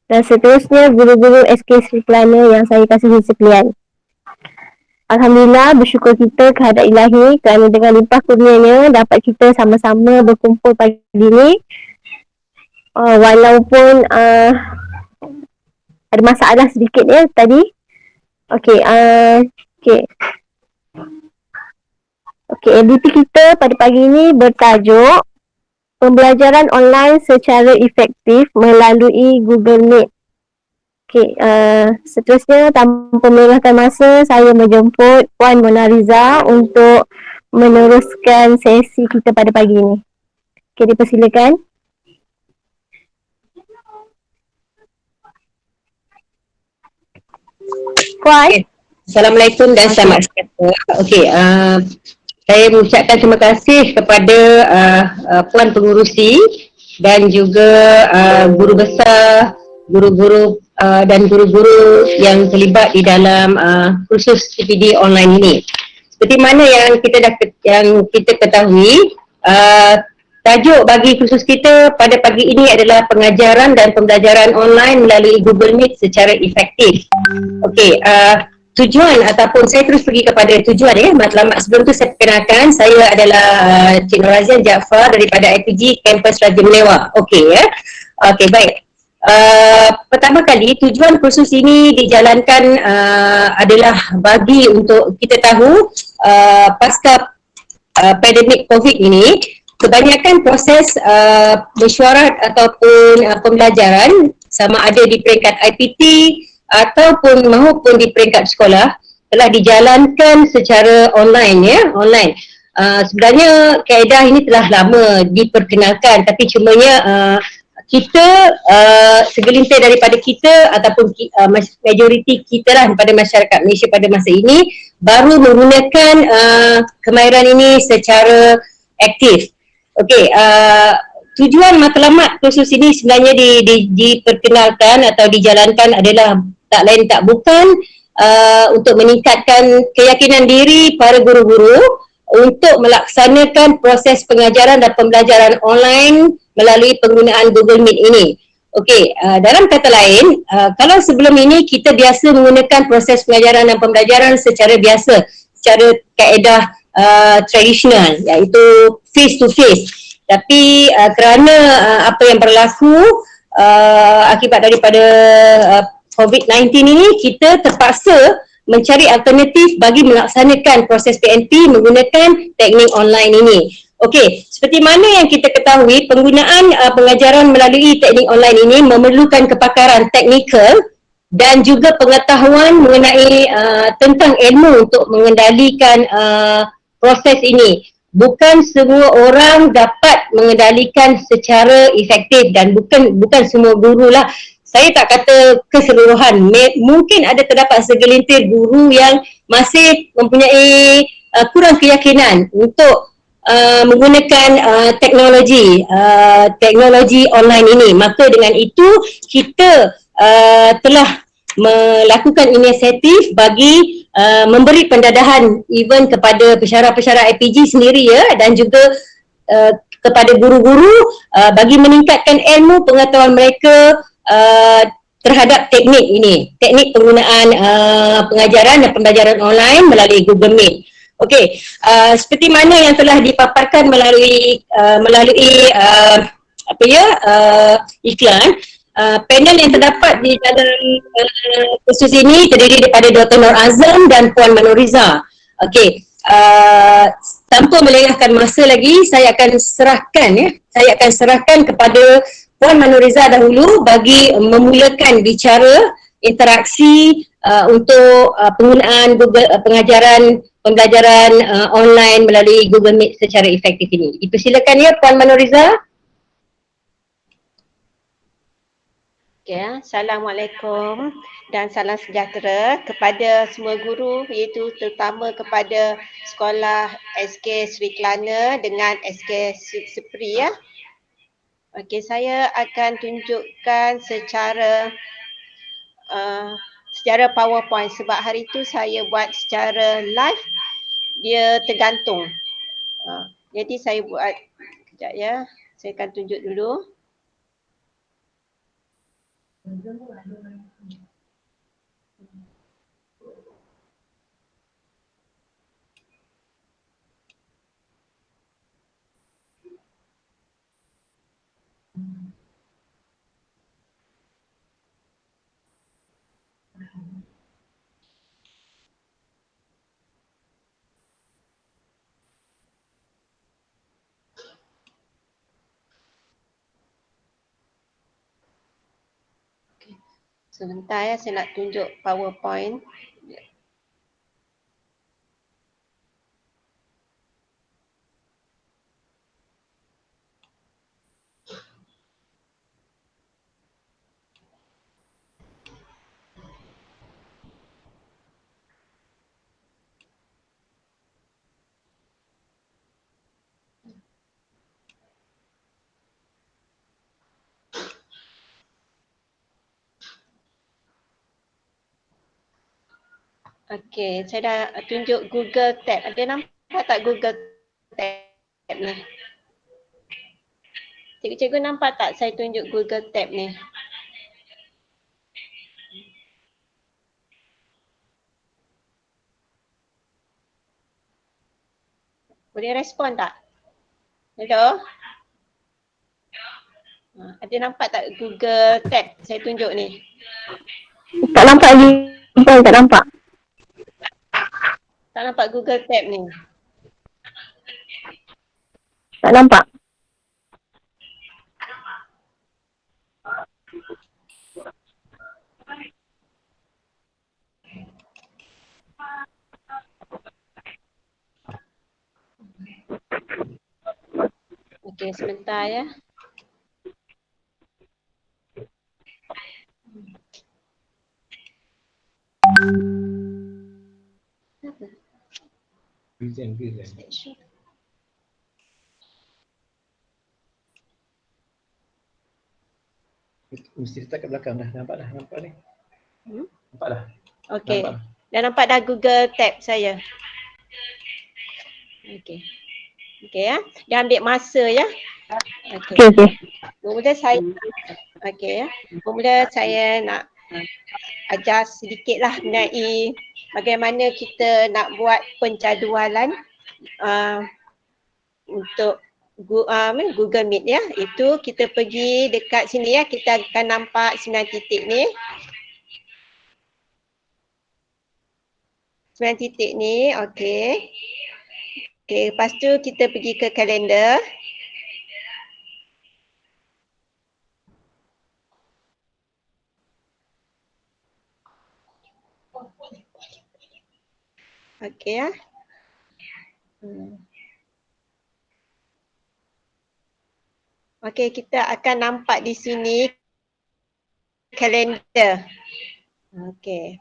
Dan seterusnya guru-guru SK Sri Kelana yang saya kasihi sekalian. Alhamdulillah, bersyukur kita kehadap ilahi kerana dengan limpah kurnianya dapat kita sama-sama berkumpul pagi ini. Walaupun ada masalah sedikit ya tadi. Okey, okey. Okey, ADP kita pada pagi ini bertajuk pembelajaran online secara efektif melalui Google Meet. Okey, seterusnya tanpa melengahkan masa, saya menjemput Puan Mona Riza untuk meneruskan sesi kita pada pagi ini. Okey, dipersilakan. Puan. Okay. Assalamualaikum dan selamat sejahtera. Okey, saya mengucapkan terima kasih kepada Puan Pengurusi dan juga guru besar, guru-guru dan guru-guru yang terlibat di dalam kursus CPD online ini. Seperti mana yang kita ketahui, tajuk bagi kursus kita pada pagi ini adalah pengajaran dan pembelajaran online melalui Google Meet secara efektif. Okey, tujuan ataupun saya terus pergi kepada tujuan ya. Matlamat sebelum tu saya perkenalkan, saya adalah Cik Norazian Jaafar daripada IPG Kampus Raja Melewah. Okey ya. Okey, baik. Pertama kali tujuan kursus ini dijalankan adalah bagi untuk kita tahu pasca pandemik COVID ini, kebanyakan proses mesyuarat ataupun pembelajaran sama ada di peringkat IPT ataupun mahupun di peringkat sekolah telah dijalankan secara online ya, online. Sebenarnya kaedah ini telah lama diperkenalkan, tapi cumanya kita segelintir daripada kita ataupun majoriti kita lah pada masyarakat Malaysia pada masa ini baru menggunakan kemahiran ini secara aktif. Okey, tujuan matlamat kursus ini sebenarnya diperkenalkan atau dijalankan adalah tak lain tak bukan untuk meningkatkan keyakinan diri para guru-guru untuk melaksanakan proses pengajaran dan pembelajaran online melalui penggunaan Google Meet ini. Okey, dalam kata lain, kalau sebelum ini kita biasa menggunakan proses pengajaran dan pembelajaran secara biasa, secara kaedah tradisional, iaitu face to face. Tapi kerana apa yang berlaku akibat daripada COVID-19 ini, kita terpaksa mencari alternatif bagi melaksanakan proses PNP menggunakan teknik online ini. Okey, seperti mana yang kita ketahui, penggunaan pengajaran melalui teknik online ini memerlukan kepakaran teknikal dan juga pengetahuan mengenai tentang ilmu untuk mengendalikan proses ini. Bukan semua orang dapat mengendalikan secara efektif dan bukan semua guru lah. Saya tak kata keseluruhan, mungkin ada terdapat segelintir guru yang masih mempunyai kurang keyakinan untuk menggunakan teknologi online ini. Maka dengan itu kita telah melakukan inisiatif bagi memberi pendadahan even kepada pensyarah-pensyarah IPG sendiri ya, dan juga kepada guru-guru bagi meningkatkan ilmu pengetahuan mereka terhadap teknik ini, teknik penggunaan pengajaran dan pembelajaran online melalui Google Meet. Okey, seperti mana yang telah dipaparkan melalui iklan, panel yang terdapat di dalam kursus ini terdiri daripada Dr. Nur Azam dan Puan Mona Riza. Okey, tanpa melengahkan masa lagi, saya akan serahkan kepada Puan Mona Riza dahulu bagi memulakan bicara interaksi untuk penggunaan Google pengajaran pembelajaran online melalui Google Meet secara efektif ini. Dipersilakan ya Puan Mona Riza. Okay, Assalamualaikum dan salam sejahtera kepada semua guru, iaitu terutama kepada sekolah SK Sri Kelana dengan SK Sepri ya. Okey, saya akan tunjukkan secara PowerPoint sebab hari itu saya buat secara live, dia tergantung. Jadi saya buat kejap ya. Saya akan tunjuk dulu. Sebentar ya, saya nak tunjuk PowerPoint. Okey, saya dah tunjuk Google Tab. Ada nampak tak Google Tab ni? Cikgu-cikgu nampak tak saya tunjuk Google Tab ni? Boleh respon tak? Hello? Ada nampak tak Google Tab saya tunjuk ni? Tak nampak lagi. Tak nampak. Tak nampak Google Tab ni? Tak nampak. Okey, sebentar ya. Mesti letak kat belakang dah. Nampak dah, nampak ni. Nampak dah. Okey. Nampak. Dah nampak dah Google Tab saya. Okey. Okey ya. Dia ambil masa ya. Okey. Okey. Bermula saya okey ya. Bermula saya nak ajar sedikitlah mengenai bagaimana kita nak buat penjadualan untuk Google Meet ya. Itu kita pergi dekat sini ya. Kita akan nampak 9 titik ni. 9 titik ni, okey. Okey, lepas tu kita pergi ke kalender. Okey ya. Okey, kita akan nampak di sini kalender. Okey.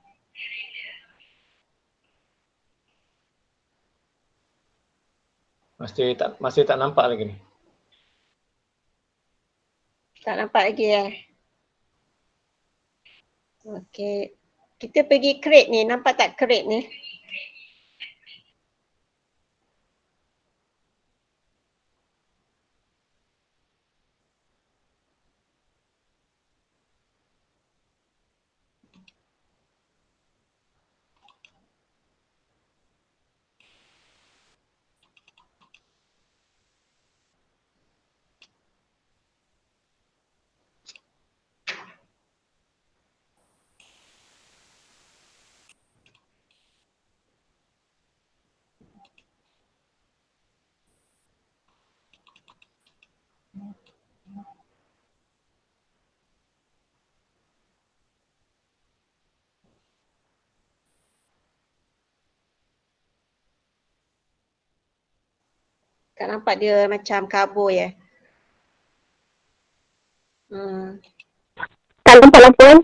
Masih tak nampak lagi ni. Tak nampak lagi ya. Okey. Kita pergi create ni, nampak tak create ni? Tak nampak dia macam kabur ya. Tak nampak lampu kan?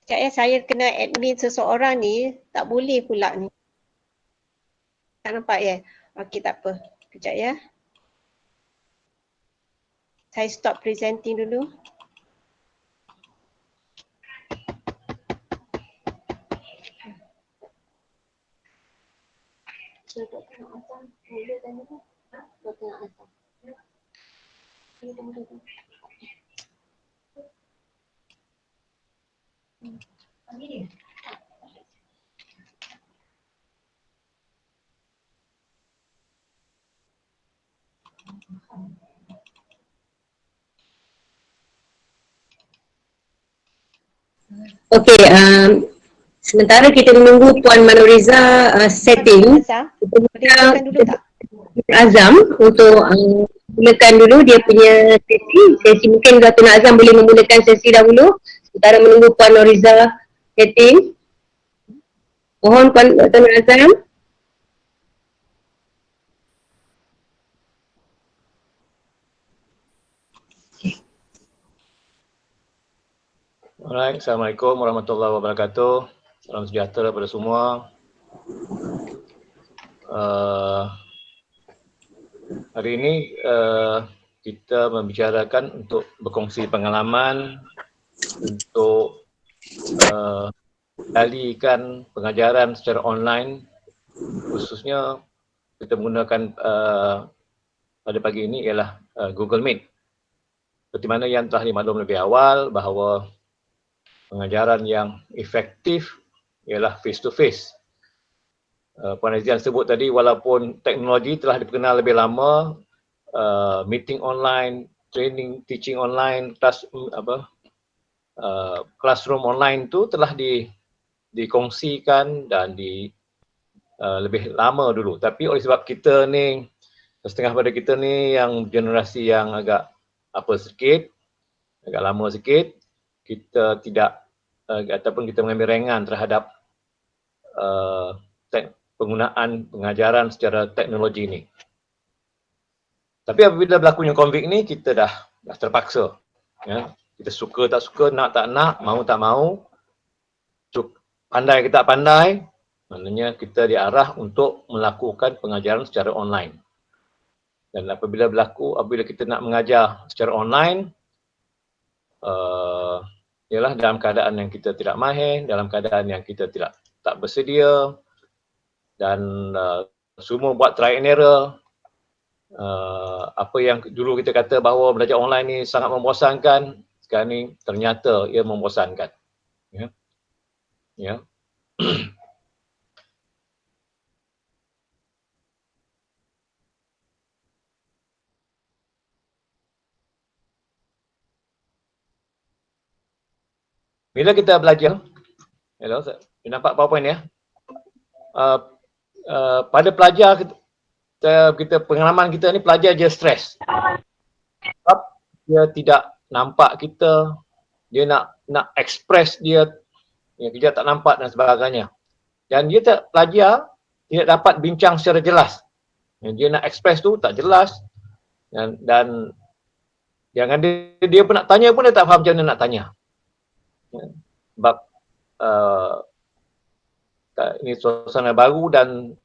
Sekejap ya, saya kena admin seseorang ni, tak boleh pula ni. Tak nampak ya? Okey, tak apa. Sekejap ya. Saya stop presenting dulu. Okey, sementara kita menunggu Puan Manoriza setting, Azam, kita boleh minta mulakan dulu tak? Azam untuk mulakan dulu dia punya sesi mungkin Dato' Azam boleh memulakan sesi dahulu sementara menunggu Puan Manoriza setting. Mohon Puan Dato' Azam. Alright, Assalamualaikum warahmatullahi wabarakatuh. Salam sejahtera pada semua. Hari ini kita membicarakan untuk berkongsi pengalaman untuk alihkan pengajaran secara online, khususnya kita menggunakan pada pagi ini ialah Google Meet. Seperti mana yang telah dimaklum lebih awal bahawa pengajaran yang efektif ialah face to face. Puan Azian sebut tadi walaupun teknologi telah dikenal lebih lama, meeting online, training, teaching online, classroom online tu telah dikongsikan dan lebih lama dulu. Tapi oleh sebab kita ni, setengah pada kita ni yang generasi yang agak agak lama sikit, kita tidak ataupun kita mengambil ringan terhadap penggunaan pengajaran secara teknologi ini. Tapi apabila berlakunya COVID ni, kita dah terpaksa. Ya. Kita suka tak suka, nak tak nak, mahu tak mahu, pandai ke tak pandai, maknanya kita diarah untuk melakukan pengajaran secara online. Dan apabila kita nak mengajar secara online, ialah dalam keadaan yang kita tidak mahir, dalam keadaan yang kita tak bersedia, dan semua buat try and error. Apa yang dulu kita kata bahawa belajar online ni sangat membosankan, sekarang ni ternyata ia membosankan. Ya. Ya. Bila kita belajar, hello, nampak PowerPoint ya? Pada pelajar kita pengalaman kita ni pelajar dia stres. Sebab dia tidak nampak kita, dia nak express dia tak nampak dan sebagainya. Dan dia pelajar tidak dapat bincang secara jelas. Dia nak express tu tak jelas dan yang ada dia pun nak tanya pun dia tak faham macam mana nak tanya. Sebab ini suasana baru dan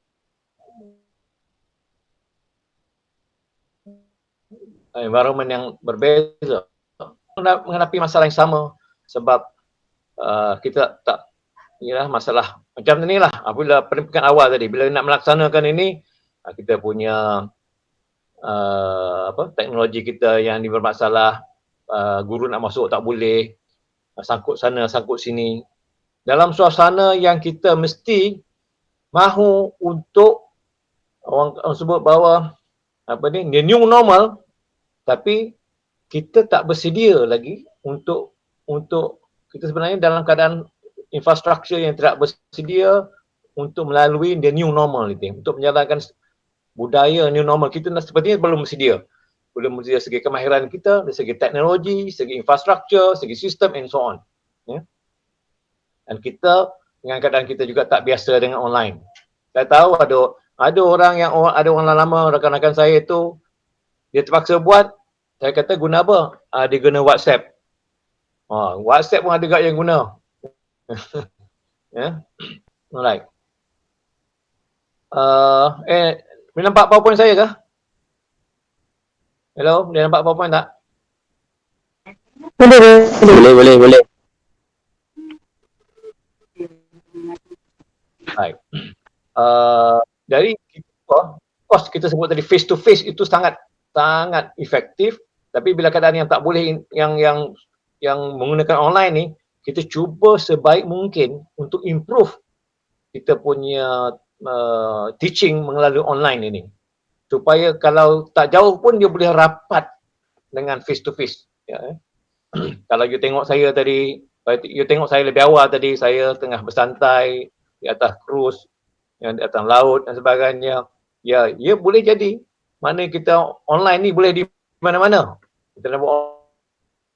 environment yang berbeza. Menghadapi masalah yang sama sebab kita tak, ialah masalah macam ni lah. Apabila peringkat awal tadi, bila nak melaksanakan ini, kita punya teknologi kita yang bermasalah, guru nak masuk tak boleh, sangkut sana, sangkut sini. Dalam suasana yang kita mesti mahu untuk orang sebut bahawa the new normal, tapi kita tak bersedia lagi untuk kita sebenarnya dalam keadaan infrastruktur yang tidak bersedia untuk melalui the new normal ini, untuk menjalankan budaya new normal. Kita sepertinya belum bersedia. Belum bersedia segi kemahiran kita, dari segi teknologi, segi infrastruktur, segi sistem and so on. Ya. Dan kita dengan keadaan kita juga tak biasa dengan online. Saya tahu ada orang lama, rakan-rakan saya tu, dia terpaksa buat, saya kata guna apa? Dia guna WhatsApp. WhatsApp pun ada juga yang guna. Ya. Alright. Boleh nampak PowerPoint saya ke? Hello, boleh nampak PowerPoint tak? Boleh. Baik. Dari of course kita sebut tadi face to face itu sangat efektif, tapi bila keadaan yang tak boleh yang menggunakan online ni, kita cuba sebaik mungkin untuk improve kita punya teaching melalui online ini. Supaya kalau tak jauh pun dia boleh rapat dengan face to face. Ya. Kalau you tengok saya tadi, you tengok saya lebih awal tadi, saya tengah bersantai di atas cruise, yang di atas laut dan sebagainya. Ya, ia boleh jadi. Mana kita online ni boleh di mana-mana. Kita nak buat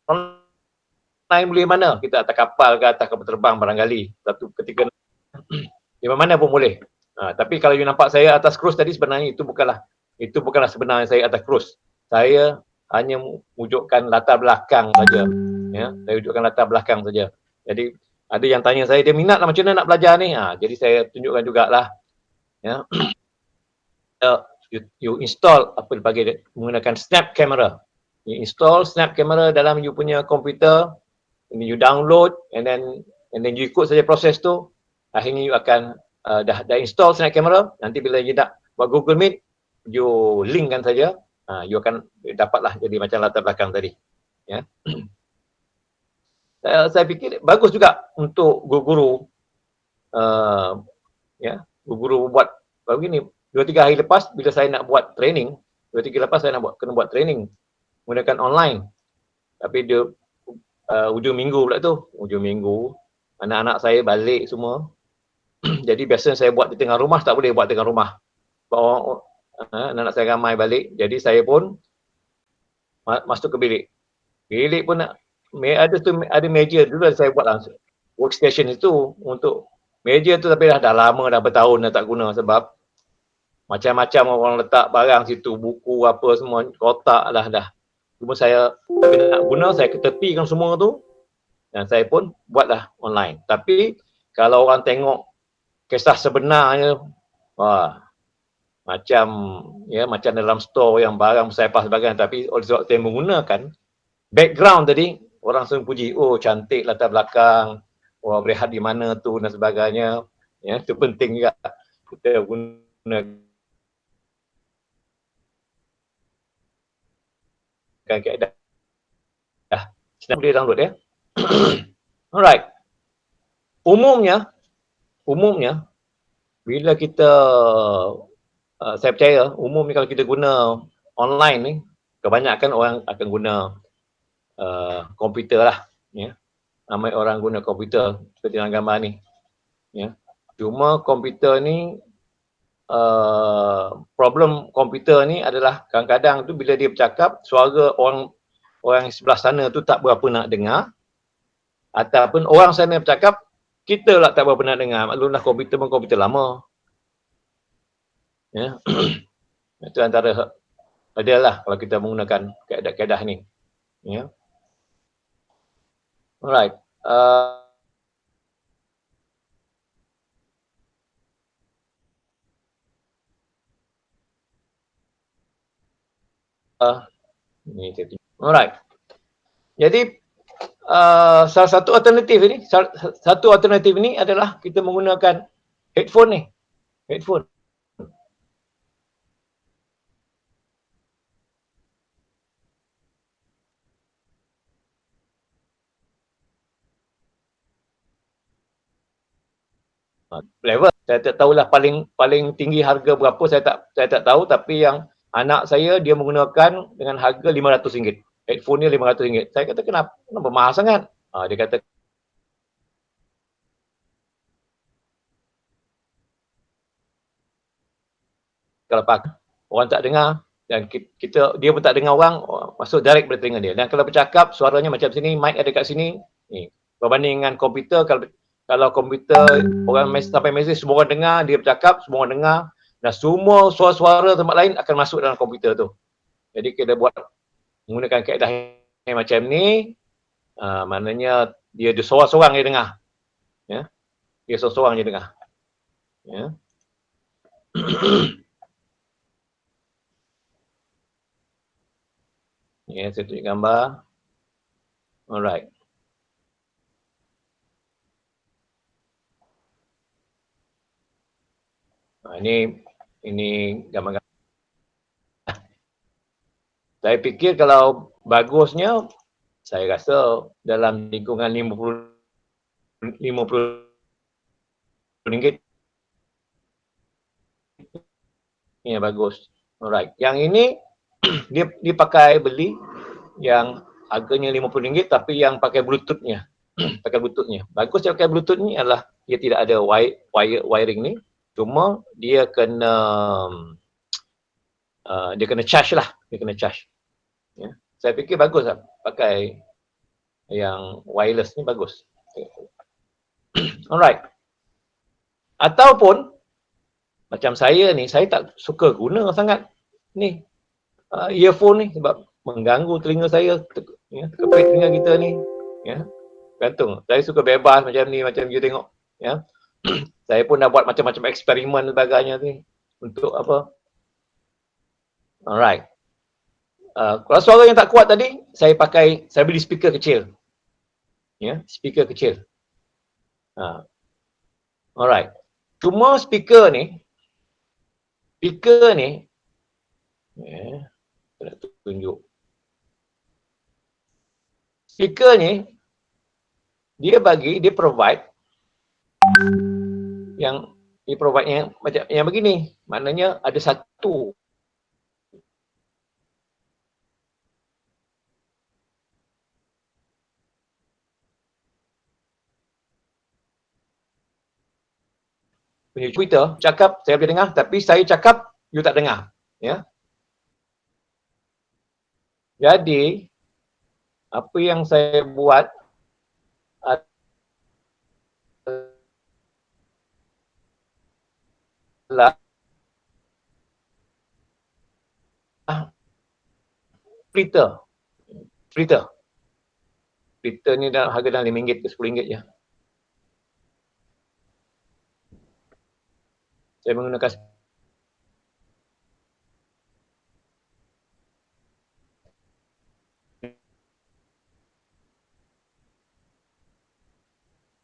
online boleh mana? Kita atas kapal ke atas kapal terbang barangkali. Satu ketika di mana pun boleh. Tapi kalau you nampak saya atas cruise tadi, sebenarnya itu bukanlah sebenarnya saya atas cruise. Saya hanya wujudkan latar belakang saja. Ya, saya wujudkan latar belakang saja. Jadi ada yang tanya saya, dia minat lah macam mana nak belajar ni. Jadi saya tunjukkan jugalah. Ya. You install apa dipanggil menggunakan snap camera. You install snap camera dalam you punya komputer, and you download and then you ikut saja proses tu. Akhirnya you akan dah install snap camera. Nanti bila you nak buat Google Meet, you linkkan saja. You akan dapatlah jadi macam latar belakang tadi. Ya. Saya fikir bagus juga untuk guru-guru ya, guru-guru buat begini. 2-3 hari lepas bila saya nak buat training, 2-3 lepas saya nak kena buat training menggunakan online. Tapi dia hujung minggu pula tu, hujung minggu anak-anak saya balik semua. Jadi biasanya saya buat di tengah rumah, tak boleh buat tengah rumah. Sebab anak-anak saya ramai balik, jadi saya pun masuk ke bilik. Bilik pun ada meja dulu saya buat langsung. Workstation itu untuk meja tu, tapi dah lama, dah bertahun dah tak guna sebab macam-macam orang letak barang situ, buku apa semua, kotak lah dah. Cuma saya nak guna, saya ketepikan semua tu dan saya pun buatlah online. Tapi kalau orang tengok kisah sebenarnya, wah, macam dalam store yang barang saya pas sebagainya, tapi oleh sebab saya menggunakan background tadi, orang sering puji, oh cantik latar belakang, wah berehat di mana tu dan sebagainya. Ya, itu penting juga kita guna keadaan. Senang boleh download ya. Alright. Umumnya bila kita saya percaya umumnya kalau kita guna online ni, kebanyakan orang akan guna komputer lah, ya. Ramai orang guna komputer seperti dalam gambar ni, ya. Cuma komputer ni problem komputer ni adalah kadang-kadang tu bila dia bercakap, suara orang sebelah sana tu tak berapa nak dengar, ataupun orang sana bercakap, kita lah tak berapa nak dengar. Maklumlah komputer pun komputer lama. Ya. Itu antara adalah kalau kita menggunakan kaedah-kaedah ni. Ya. Alright. Ni saya tunjuk. Alright. Jadi salah satu alternatif ini adalah kita menggunakan headphone ni. Headphone. Level saya tak tahulah paling tinggi harga berapa, saya tak tahu, tapi yang anak saya dia menggunakan dengan harga RM500. Headphone dia RM500. Saya kata kenapa mahal sangat? Dia kata kalau pakai orang tak dengar dan dia pun tak dengar orang, masuk direct pada telinga dia. Dan kalau bercakap suaranya macam sini, mic ada kat sini. Ni. Berbanding dengan komputer, kalau komputer orang sampai mesej semua orang dengar, dia bercakap semua orang dengar, dan semua suara-suara tempat lain akan masuk dalam komputer tu. Jadi kita buat menggunakan kaedah yang macam ni, maknanya dia seorang-seorang dia dengar. Ya. Dia seorang-seorang dia dengar. Ya. Ya, saya tunjuk gambar. Alright. Ini Ini gambar-gambar. Saya fikir kalau bagusnya, saya rasa dalam lingkungan RM50 ini yang bagus. Alright. Yang ini dia pakai beli yang harganya RM50 tapi yang pakai bluetoothnya. Pakai bluetoothnya. Bagus dia pakai bluetooth ni adalah dia tidak ada wiring ni. Cuma dia kena charge lah. Dia kena charge. Ya. Saya fikir bagus lah pakai yang wireless ni bagus. Alright. Ataupun macam saya ni, saya tak suka guna sangat ni earphone ni sebab mengganggu telinga saya, kepit telinga kita ni. Ya. Gantung. Saya suka bebas macam ni, macam you tengok. Ya. Saya pun dah buat macam-macam eksperimen dan sebagainya ni untuk apa. Alright. Kalau suara yang tak kuat tadi, saya beli speaker kecil. Ya, speaker kecil. Alright. Cuma speaker ni, ya, saya nak tunjuk. Speaker ni, dia provide yang macam yang begini. Maknanya ada satu punya Twitter cakap saya boleh dengar, tapi saya cakap you tak dengar. Ya. Jadi apa yang saya buat adalah Splitter ni harga dalam RM5 ke RM10 je. Saya menggunakan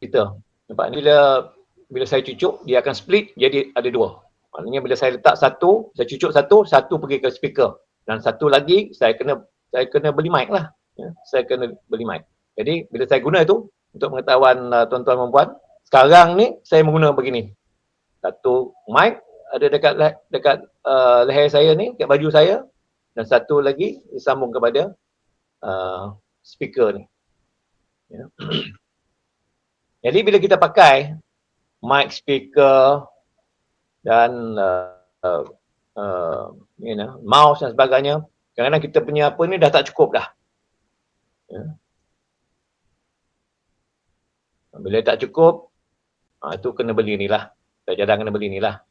splitter. Nampak ni bila saya cucuk dia akan split jadi ada dua. Maknanya bila saya letak satu, saya cucuk satu pergi ke speaker dan satu lagi saya kena beli mic lah. Ya, saya kena beli mic. Jadi bila saya guna itu untuk pengetahuan tuan-tuan dan puan, sekarang ni saya menggunakan begini. Satu mic ada dekat leher saya ni, dekat baju saya, dan satu lagi disambung kepada speaker ni. Ya. Jadi bila kita pakai mic, speaker dan mouse dan sebagainya, kadang-kadang kita punya apa ni dah tak cukup dah. Ya. Bila tak cukup, itu kena beli ni lah. Saya cadang kena beli ni lah.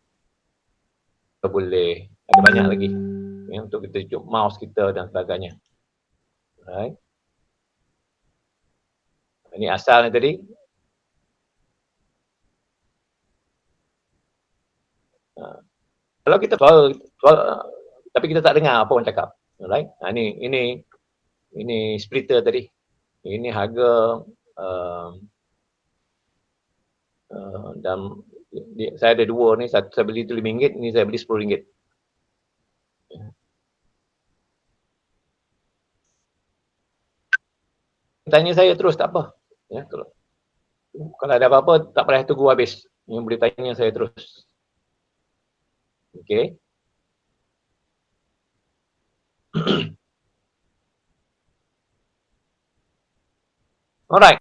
Boleh, ada banyak lagi ya, untuk kita cucuk mouse kita dan sebagainya. Alright. Ini asal ni tadi. Kalau kita soal tapi kita tak dengar apa orang cakap. Alright. Ini splitter tadi. Ini harga dan saya ada dua ni, satu saya beli tu RM5, ni saya beli RM10. Tanya saya terus tak apa. Ya, kalau ada apa-apa tak payah tunggu habis. Yang boleh tanya saya terus. Okey. Alright.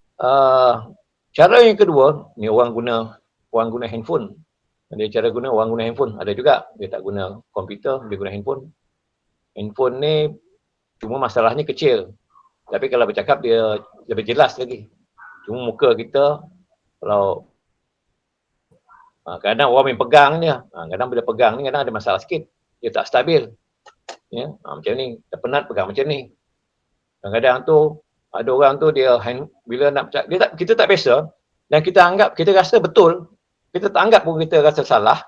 Cara yang kedua, ni orang guna handphone. Ada cara orang guna handphone. Ada juga dia tak guna komputer, dia guna handphone. Handphone ni cuma masalahnya kecil. Tapi kalau bercakap dia lebih jelas lagi. Cuma muka kita kalau kadang orang main pegang dia. Kadang bila pegang ni kadang ada masalah sikit. Dia tak stabil. Ya, macam ni. Dah penat pegang macam ni. Kadang-kadang tu ada orang tu dia bila nak bercakap, kita tak biasa dan kita rasa betul. Kita tak anggap pun kita rasa salah.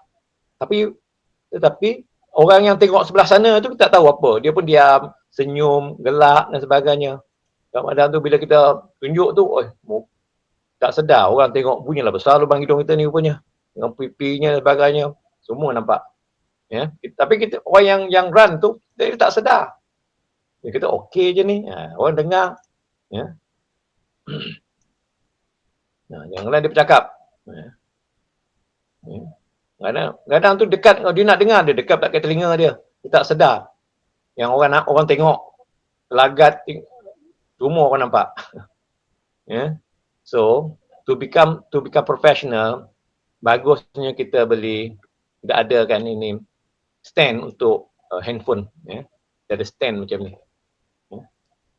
Tetapi orang yang tengok sebelah sana tu kita tak tahu apa. Dia pun diam, senyum, gelak dan sebagainya. Kadang-kadang tu bila kita tunjuk tu, tak sedar orang tengok punyalah besar lubang hidung kita ni rupanya. Dengan pipinya dan sebagainya. Semua nampak. Ya, tapi kita orang yang run tu dia tak sedar. Dia kata okey je ni. Orang dengar. Ya. Janganlah dia bercakap. Ya. Ya. Kadang-kadang tu dekat dia nak dengar, dia dekat kat telinga dia. Dia tak sedar. Yang orang tengok lagat semua orang nampak. Ya. So, to become professional, bagusnya kita beli, kita ada kan ini stand untuk handphone, ya. Kita ada stand macam ni. Ya.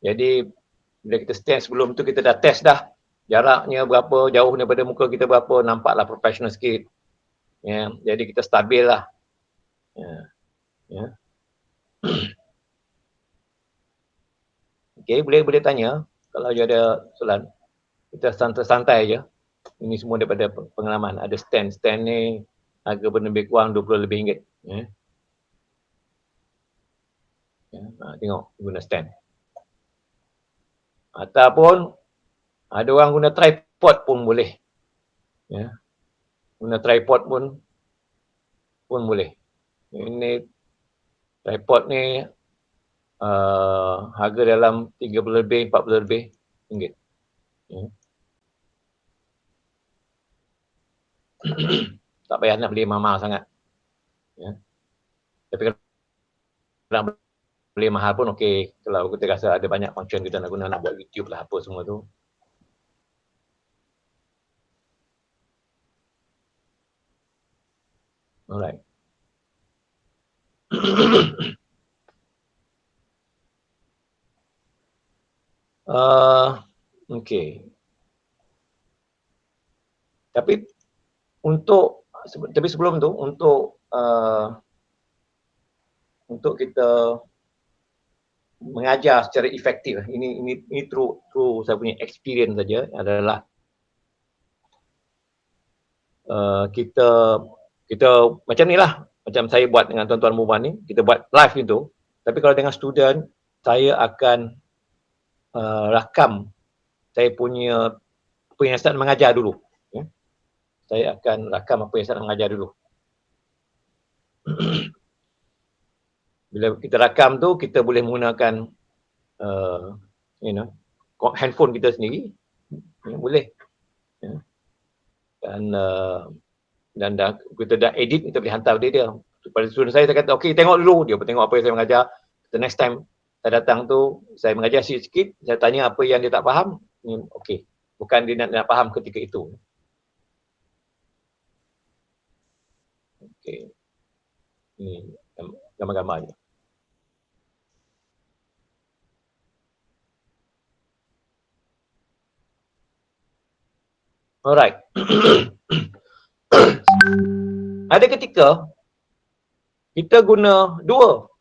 Jadi bila kita stand sebelum tu kita dah test dah jaraknya berapa, jauh daripada muka kita berapa, nampaklah professional sikit. Ya, jadi kita stabil lah. Ya. Ya. Okey, boleh tanya kalau ada soalan. Kita santai-santai je. Ini semua daripada pengalaman. Ada stand ni harga benda lebih kurang RM20 lebih. Ya. Ya, tengok guna stand. Ataupun ada orang guna tripod pun boleh. Ya. Guna tripod pun boleh. Ini tripod ni harga dalam 30 lebih, 40 lebih ringgit. Ya. Tak payah nak beli mahal sangat. Ya. Tapi kalau beli mahal pun okey. Kalau kita rasa ada banyak function kita nak guna, nak buat YouTube lah apa semua tu. Alright. Okey. Tapi sebelum tu untuk kita mengajar secara efektif, ini true saya punya experience saja adalah kita macam ni lah, macam saya buat dengan tuan-tuan Muban ni, kita buat live itu. Tapi kalau dengan student, saya akan rakam saya punya apa yang saya mengajar dulu. Ya. Saya akan rakam apa yang saya mengajar dulu. Bila kita rakam tu, kita boleh menggunakan handphone kita sendiri. Ya, boleh. Ya. Dan kita dah edit, kita boleh hantar dia. Pada student saya kata, okey tengok dulu. Dia tengok apa yang saya mengajar. The next time saya datang tu, saya mengajar sikit-sikit, saya tanya apa yang dia tak faham. Okey. Bukan dia nak faham ketika itu. Okey. Ini gambar-gambar je. Alright. Ada ketika kita guna dua.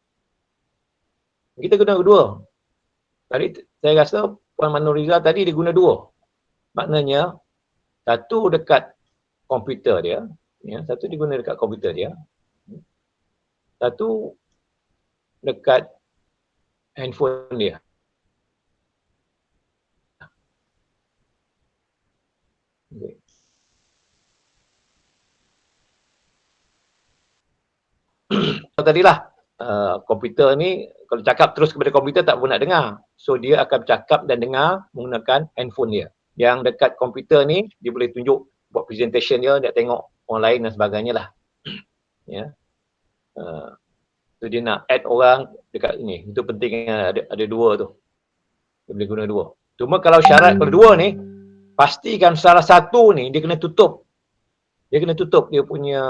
Tadi saya rasa Puan Manuriza tadi dia guna dua. Maknanya satu dekat komputer dia, ya, satu diguna dekat komputer dia. Satu dekat handphone dia. Okay. Tadilah komputer ni kalau cakap terus kepada komputer tak pun nak dengar. So dia akan cakap dan dengar menggunakan handphone dia. Yang dekat komputer ni dia boleh tunjuk buat presentation dia tengok orang lain dan sebagainya lah. Ya. So dia nak add orang dekat ini. Itu penting ada dua tu. Dia boleh guna dua. Cuma kalau syarat kedua ni, pastikan salah satu ni dia kena tutup. Dia kena tutup dia punya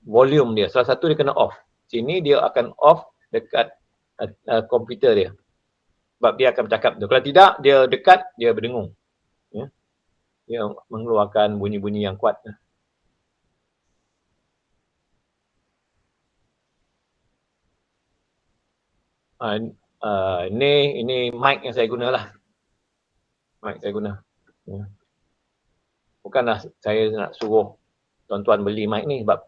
volume dia. Salah satu dia kena off. Sini dia akan off dekat komputer dia. Sebab dia akan bercakap tu. Kalau tidak, dia dekat, dia berdengung. Ya. Dia mengeluarkan bunyi-bunyi yang kuat. Ini mic yang saya guna lah. Mic saya guna. Ya. Bukanlah saya nak suruh tuan-tuan beli mic ni sebab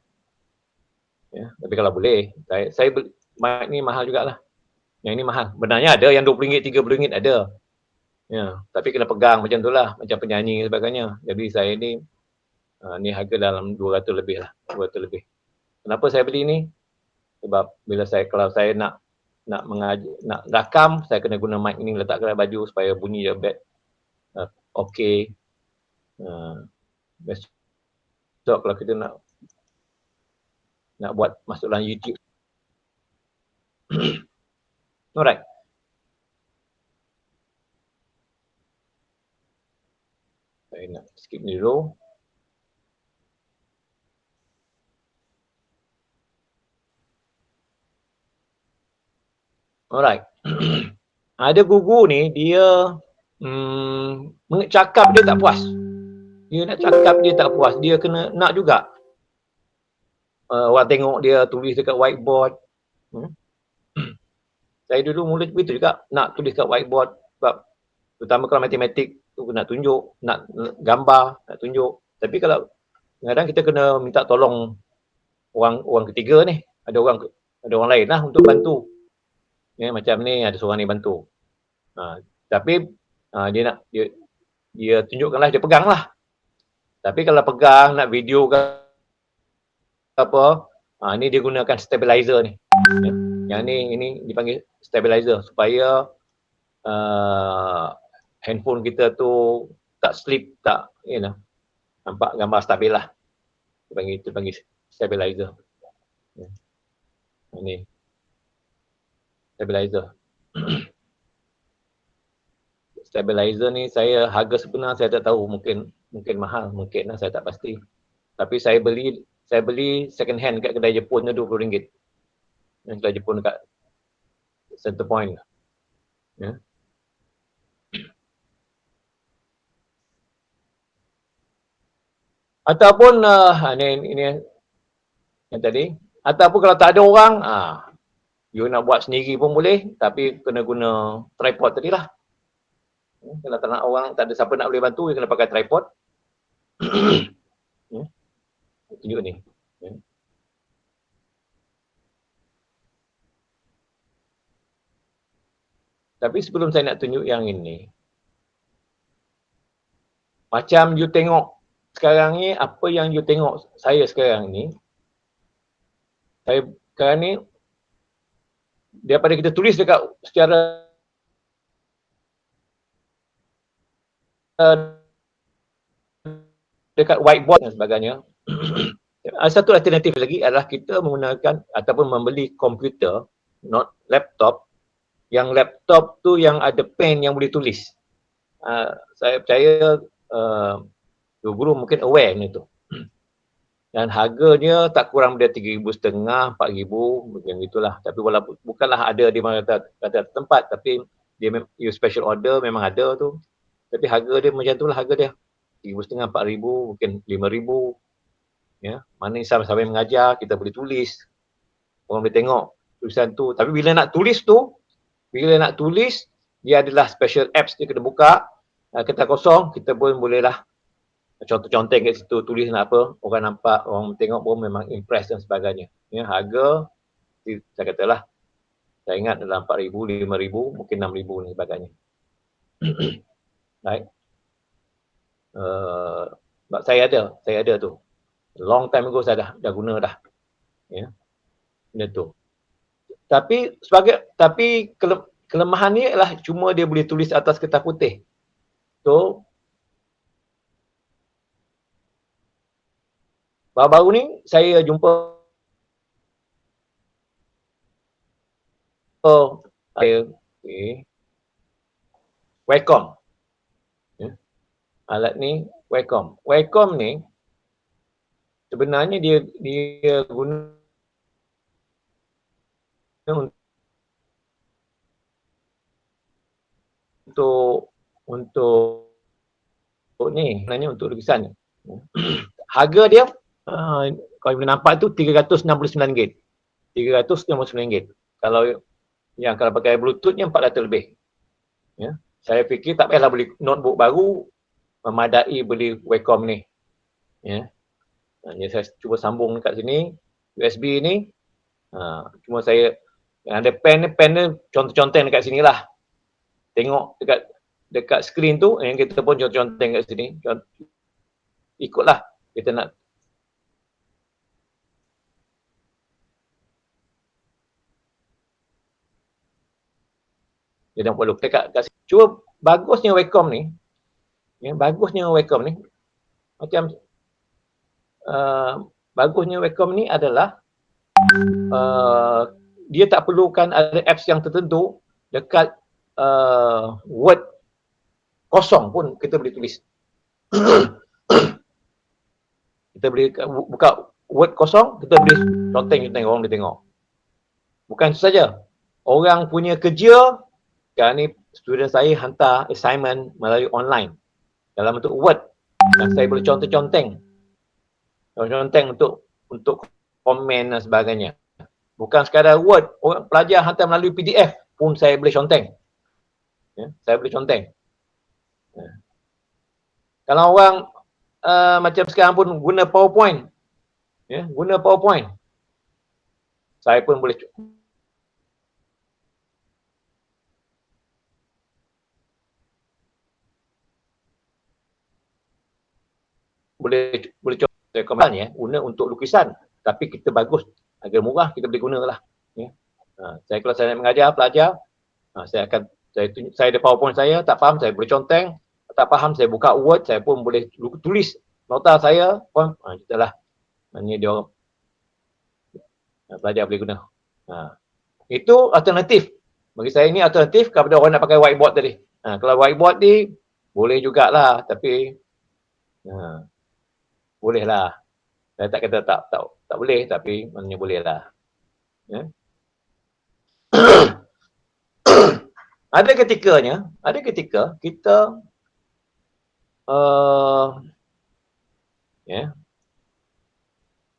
ya, tapi kalau boleh, saya beli mic ni mahal jugalah. Yang ini mahal. Benarnya ada yang RM20, RM30 ada. Ya, tapi kena pegang macam tu lah, macam penyanyi dan sebagainya. Jadi saya ni harga dalam 200 lebih lah, 200 lebih. Kenapa saya beli ni? Sebab kalau saya nak mengajar, nak rakam, saya kena guna mic ni, letak dalam baju supaya bunyi dia okey. Besok kalau kita nak buat masuk dalam YouTube. Alright. Saya nak skip ni dulu. Alright. Ada guru ni, dia cakap dia tak puas. Dia nak cakap dia tak puas. Dia kena nak juga. Orang tengok dia tulis dekat whiteboard. Saya dulu mula begitu juga. Nak tulis kat whiteboard. Sebab terutama kalau matematik tu nak tunjuk, nak gambar, nak tunjuk. Tapi kalau kadang-kadang kita kena minta tolong orang ketiga ni. Ada orang lain lah untuk bantu. Ya, macam ni ada seorang ni bantu. Tapi dia tunjukkanlah, dia pegang lah. Tapi kalau pegang, nak video ke apa, ni dia gunakan stabilizer ni. Yang ni, ini dipanggil stabilizer supaya handphone kita tu tak slip, tak, nampak gambar stabil lah. Dia panggil stabilizer. Ni stabilizer. Stabilizer ni harga sebenar saya tak tahu, mungkin mahal, mungkin lah, saya tak pasti. Tapi saya beli second hand kat kedai Jepun tu RM20. Kedai Jepun dekat Center Point. Ya. Ataupun ini yang tadi, ataupun kalau tak ada orang, you nak buat sendiri pun boleh, tapi kena guna tripod tadi lah. Kalau tak nak orang, tak ada siapa nak boleh bantu, you kena pakai tripod. Tunjuk ni. Tapi sebelum saya nak tunjuk yang ini, macam you tengok sekarang ni, apa yang you tengok saya sekarang ni, saya sekarang ni, daripada kita tulis secara dekat whiteboard dan sebagainya. Satu alternatif lagi adalah kita menggunakan ataupun membeli komputer, not laptop, yang laptop tu yang ada pen yang boleh tulis. Saya percaya guru mungkin aware ni tu. Dan harganya tak kurang daripada RM3,500, RM4,000, macam itulah. Tapi walaupun bukanlah ada di mana kata tempat, tapi dia special order memang ada tu. Tapi harga dia macam itulah harga dia. RM3,500, RM4,000, mungkin RM5,000. Ya, mana sambil mengajar kita boleh tulis. Orang boleh tengok tulisan tu. Tapi bila nak tulis tu, dia adalah special apps dia kena buka. Kertas kosong, kita pun bolehlah contoh-conteng kat situ, tulis nak apa, orang nampak, orang tengok pun memang impress dan sebagainya. Ya, harga, saya katalah, saya ingat dalam RM4,000, RM5,000, mungkin RM6,000 dan sebagainya. Baik. Sebab saya ada tu. Long time ago saya dah guna dah. Ya. Benda tu. Tapi kelemahan ni adalah cuma dia boleh tulis atas kertas putih. So baru-baru ni saya jumpa Wacom. Ya. Alat ni Wacom. Wacom ni sebenarnya dia guna untuk ni, sebenarnya untuk lukisan. Harga dia kalau boleh nampak tu RM369. RM369. Kalau pakai Bluetooth-nya RM400 lebih. Ya. Saya fikir tak payahlah beli notebook baru, memadai beli Wacom ni. Ya. Saya cuba sambung dekat sini USB ni. Cuma saya ada pen ni contoh-conteng dekat sini lah. Tengok dekat skrin tu, yang kita pun contoh-conteng kat sini. Ikutlah kita nak. Dia tak perlu. Kat cuba bagusnya Wacom ni, bagusnya Wacom ni macam bagusnya Wacom ni adalah dia tak perlukan ada apps yang tertentu. Dekat Word kosong pun kita boleh tulis. Kita boleh buka Word kosong, kita boleh conteng, orang boleh tengok. Bukan itu saja. Orang punya kerja, sekarang ni student saya hantar assignment melalui online dalam bentuk Word dan saya boleh conteng-conteng untuk komen dan sebagainya. Bukan sekadar Word, orang pelajar hantar melalui PDF pun saya boleh conteng. Saya boleh conteng. Kalau orang macam sekarang pun guna PowerPoint, guna PowerPoint, saya pun boleh cuba rekomendasi guna untuk lukisan, tapi kita bagus, harga murah, kita boleh gunalah. Kalau saya nak mengajar pelajar, saya ada PowerPoint saya, tak faham saya boleh conteng, tak faham saya buka Word, saya pun boleh tulis nota saya, itulah maknanya dia orang pelajar boleh guna. Itu alternatif. Bagi saya ini alternatif kepada orang nak pakai whiteboard tadi. Kalau whiteboard ni boleh jugalah, tapi boleh lah. Saya tak kata tak boleh, tapi maknanya boleh lah. Ada ketika kita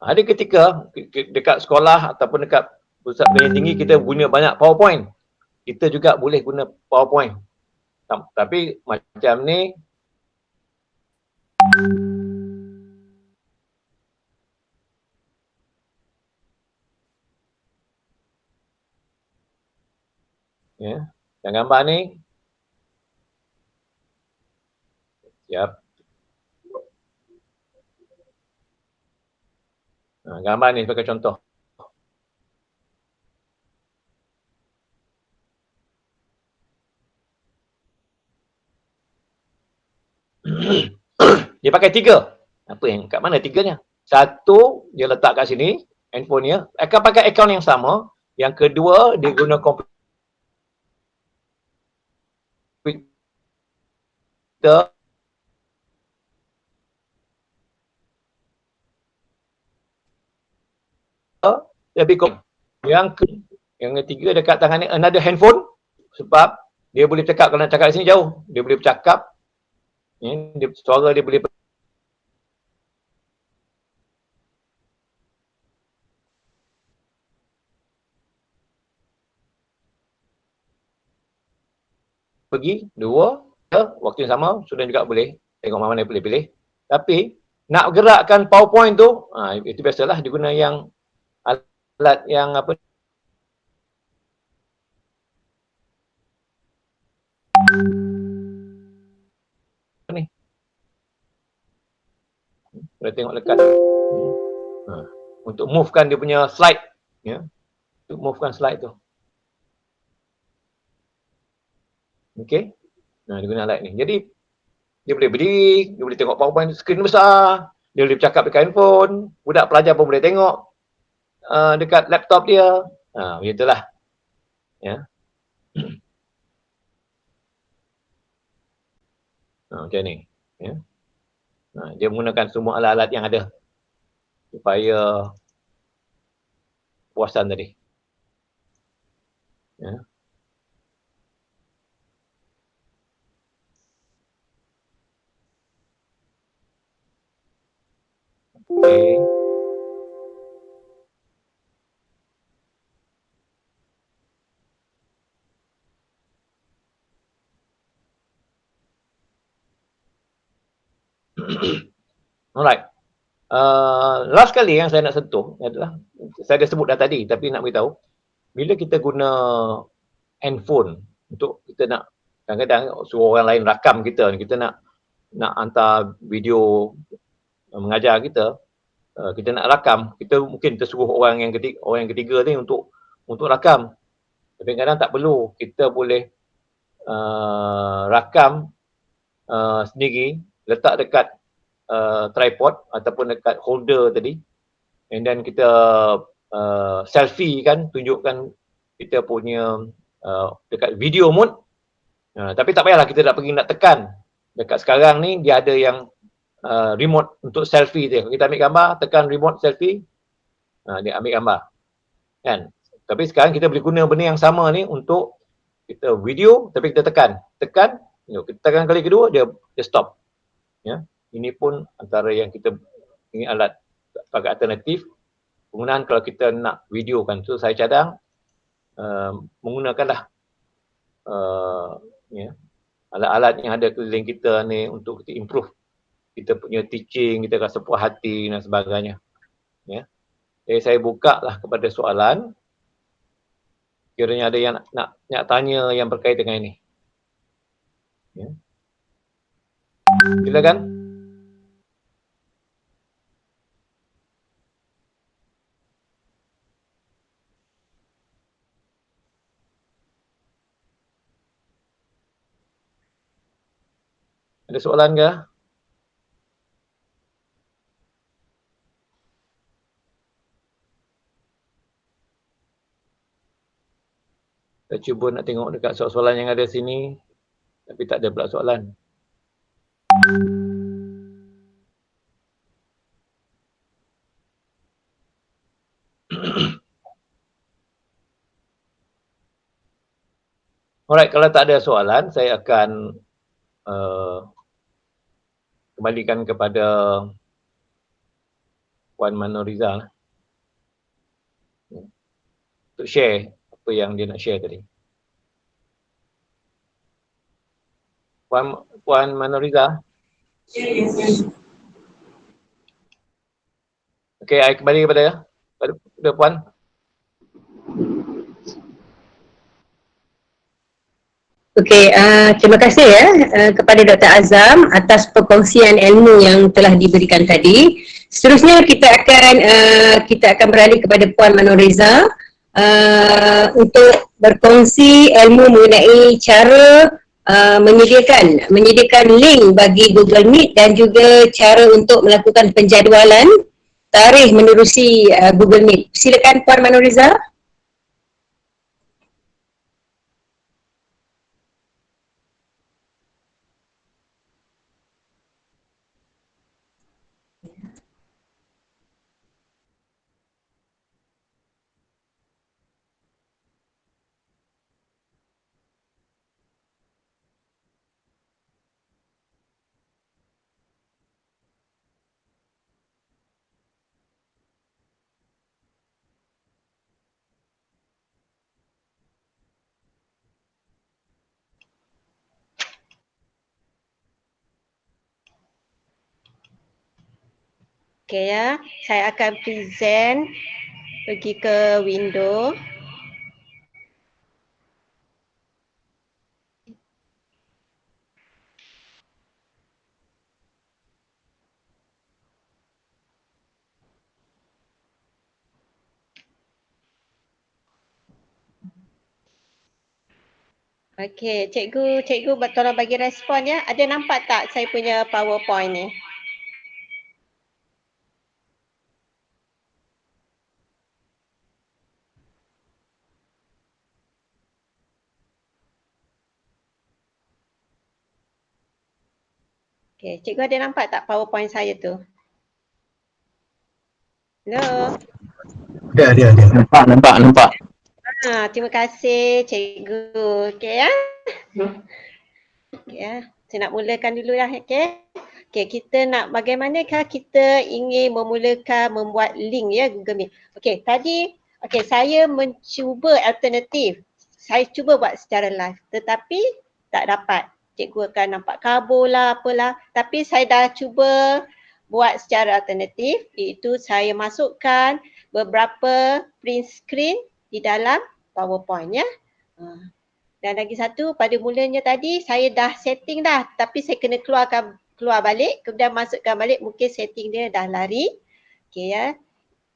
ada ketika dekat sekolah ataupun dekat pusat pendidikan tinggi kita guna banyak PowerPoint. Kita juga boleh guna PowerPoint. Tapi macam ni yang gambar ni siap. Gambar ni sebagai contoh. Dia pakai 3. Apa yang kat mana 3-nya? Satu dia letak kat sini handphone dia, akan pakai akaun yang sama. Yang kedua dia guna komputer lebih yang ketiga dekat tangan ni another handphone, sebab dia boleh cakap, kalau nak cakap di sini jauh dia boleh bercakap, suara dia boleh pergi dua waktu yang sama. Student juga boleh tengok mana dia boleh pilih. Tapi nak gerakkan PowerPoint tu, itu biasalah diguna yang alat yang apa ni, boleh tengok dekat untuk movekan dia punya slide, untuk movekan slide tu. Okey, dia guna alat ni. Jadi dia boleh berdiri, dia boleh tengok PowerPoint, skrin besar, dia boleh bercakap dekat handphone, budak pelajar pun boleh tengok dekat laptop dia. Begitulah. Macam ni. Dia menggunakan semua alat-alat yang ada supaya puasan tadi. Okay. Alright. Last kali yang saya nak sentuh adalah, saya dah sebut dah tadi tapi nak beritahu, bila kita guna handphone untuk kita nak, kadang-kadang suruh orang lain rakam kita nak hantar video mengajar kita, kita nak rakam, kita mungkin tersuruh orang yang ketiga ni untuk rakam. Tapi kadang tak perlu, kita boleh rakam sendiri, letak dekat tripod ataupun dekat holder tadi, and then kita selfie kan, tunjukkan kita punya dekat video mode. Tapi tak payahlah kita nak pergi nak tekan. Dekat sekarang ni dia ada yang remote untuk selfie dia. Kita ambil gambar, tekan remote selfie, dia ambil gambar. Kan? Tapi sekarang kita boleh guna benda yang sama ni untuk kita video tapi kita tekan. Tekan, kita tekan kali kedua dia stop. Ya. Ini pun antara yang kita, ini alat sebagai alternatif penggunaan kalau kita nak video kan. So saya cadang menggunakanlah alat-alat yang ada keliling kita ni untuk kita improve kita punya teaching, kita rasa puas hati dan sebagainya. Ya. Jadi saya buka lah kepada soalan. Kiranya ada yang nak tanya yang berkait dengan ini. Ya. Silakan. Ada soalan ke? Saya cuba nak tengok dekat soalan yang ada sini, tapi tak ada pula soalan. Alright, kalau tak ada soalan, saya akan kembalikan kepada Puan Manoriza untuk share apa yang dia nak share tadi. Puan Manoriza. Okey, saya kembali kepada Puan. Okey, terima kasih ya kepada Dr. Azam atas perkongsian ilmu yang telah diberikan tadi. Seterusnya kita akan beralih kepada Puan Manoriza untuk berkongsi ilmu mengenai cara menyediakan link bagi Google Meet dan juga cara untuk melakukan penjadualan tarikh menerusi Google Meet. Silakan Puan Manoriza. Okay ya, saya akan present, pergi ke window. Okey, cikgu tolong bagi respon ya. Ada nampak tak saya punya PowerPoint ni? Okey, cikgu ada nampak tak PowerPoint saya tu? Hello? Ada. Nampak. Terima kasih cikgu. Okey ya. Okey ya. Saya nak mulakan dulu lah, okey. Okey, kita nak bagaimanakah kita ingin membuat link ya Google Meet. Okey, saya mencuba alternatif. Saya cuba buat secara live tetapi tak dapat. Cikgu akan nampak kabur lah apalah. Tapi saya dah cuba buat secara alternatif, iaitu saya masukkan beberapa print screen di dalam PowerPoint ya. Dan lagi satu, pada mulanya tadi saya dah setting dah, tapi saya kena keluar balik, kemudian masukkan balik, mungkin setting dia dah lari. Okey ya.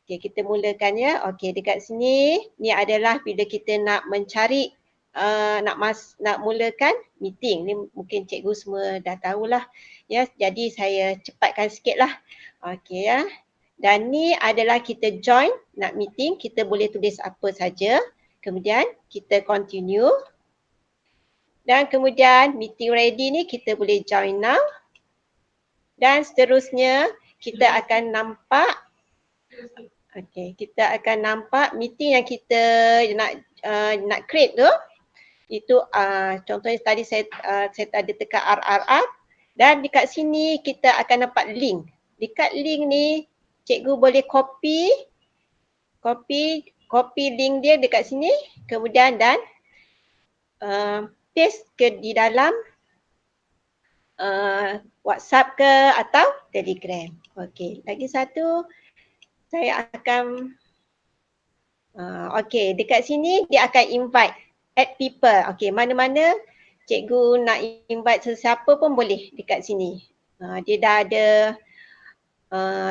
Okey, kita mulakan ya. Okey, dekat sini ni adalah bila kita nak mencari nak mulakan meeting. Ni mungkin cikgu semua dah tahulah. Ya, jadi saya cepatkan sikitlah. Okey ya. Dan ni adalah kita join nak meeting, kita boleh tulis apa saja. Kemudian kita continue. Dan kemudian meeting ready ni kita boleh join now. Dan seterusnya kita akan nampak kita akan nampak meeting yang kita nak create tu. Itu contohnya tadi saya ada tekan RRR dan dekat sini kita akan dapat link. Dekat link ni cikgu boleh copy link dia dekat sini, kemudian dan paste ke di dalam WhatsApp ke atau Telegram. Okey, lagi satu saya akan dekat sini dia akan invite, add people. Okey, mana-mana cikgu nak invite sesiapa pun boleh dekat sini. Dia dah ada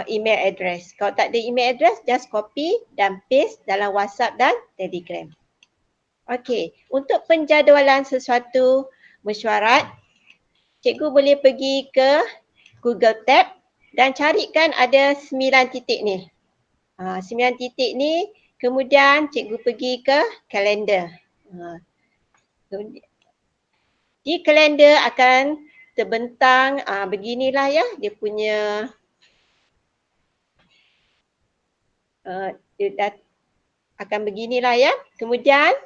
email address. Kalau tak ada email address, just copy dan paste dalam WhatsApp dan Telegram. Okey, untuk penjadualan sesuatu mesyuarat, cikgu boleh pergi ke Google Tab dan carikan ada 9 titik ni. 9 titik ni, kemudian cikgu pergi ke kalender. Di kalender akan terbentang beginilah ya, dia punya dia akan beginilah ya. Kemudian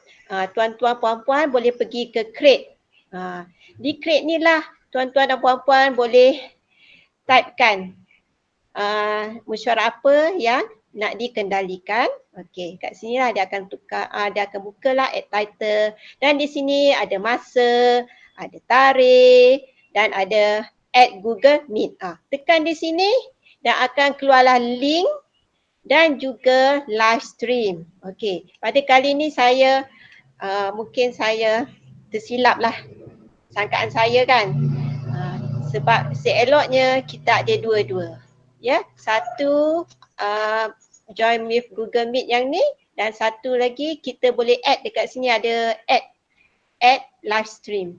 tuan-tuan puan-puan boleh pergi ke create. Di create ni lah tuan-tuan dan puan-puan boleh typekan mesyuarat apa yang nak dikendalikan. Okey, kat sini lah dia akan dia akan bukalah add title dan di sini ada masa, ada tarikh dan ada add Google Meet. Tekan di sini dan akan keluarlah link dan juga live stream. Okey, pada kali ni saya mungkin saya tersilap lah sangkaan saya kan. Sebab seeloknya kita ada dua-dua. Ya, satu join with Google Meet yang ni dan satu lagi kita boleh add dekat sini ada add live stream.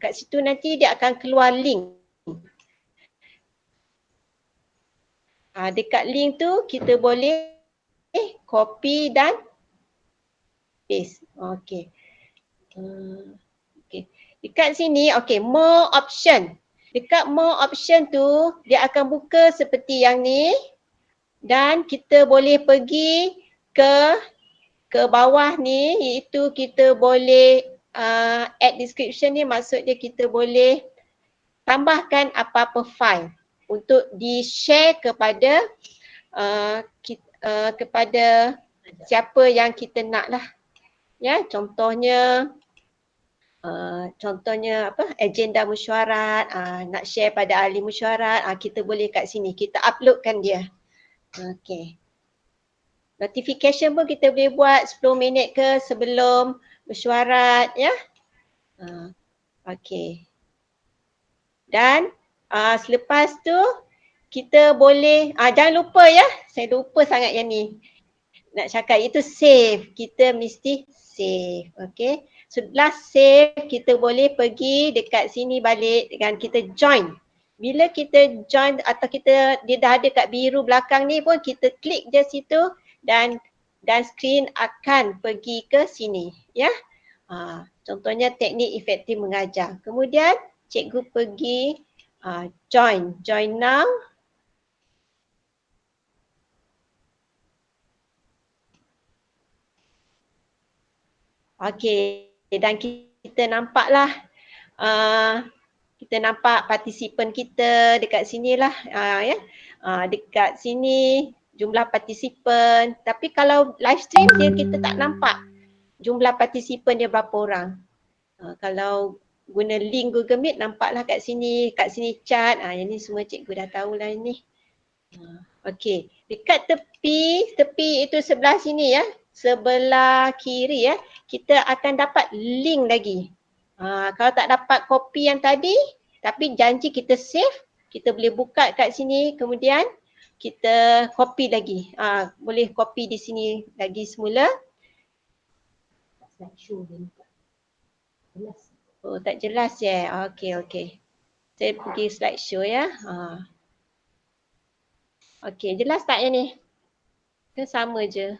Kat situ nanti dia akan keluar link. Dekat link tu kita boleh copy dan paste. Okey. Okey. Dekat sini more option. Dekat more option tu dia akan buka seperti yang ni dan kita boleh pergi ke bawah ni, iaitu kita boleh add description ni, maksudnya kita boleh tambahkan apa-apa file untuk di-share kepada kepada siapa yang kita nak lah. Ya, contohnya agenda mesyuarat, nak share pada ahli mesyuarat, kita boleh kat sini, kita uploadkan dia. Okey. Notification pun kita boleh buat 10 minit ke sebelum mesyuarat ya. Okey. Dan selepas tu kita boleh, jangan lupa ya, saya lupa sangat yang ni. Nak cakap itu save, kita mesti save. Okey. Setelah save, kita boleh pergi dekat sini balik dan kita join. Bila kita join atau dia dah ada kat biru belakang ni pun, kita klik je situ dan screen akan pergi ke sini. Ya. Contohnya teknik efektif mengajar. Kemudian cikgu pergi join now. Okey. Dan kita nampaklah kita nampak partisipan kita dekat sinilah ya. Dekat sini jumlah partisipan, tapi kalau live stream dia kita tak nampak jumlah partisipan dia berapa orang. Kalau guna link Google Meet nampaklah kat sini chart. Yang ni semua cikgu dah tahulah ini. Okey, dekat tepi itu sebelah sini ya. Sebelah kiri ya, kita akan dapat link lagi. Kalau tak dapat kopi yang tadi, tapi janji kita save, kita boleh buka kat sini, kemudian kita copy lagi. Boleh copy di sini lagi semula. Oh, tak jelas ya. Okey. Saya pergi slideshow ya. Okey, jelas tak yang ni? Ke sama je?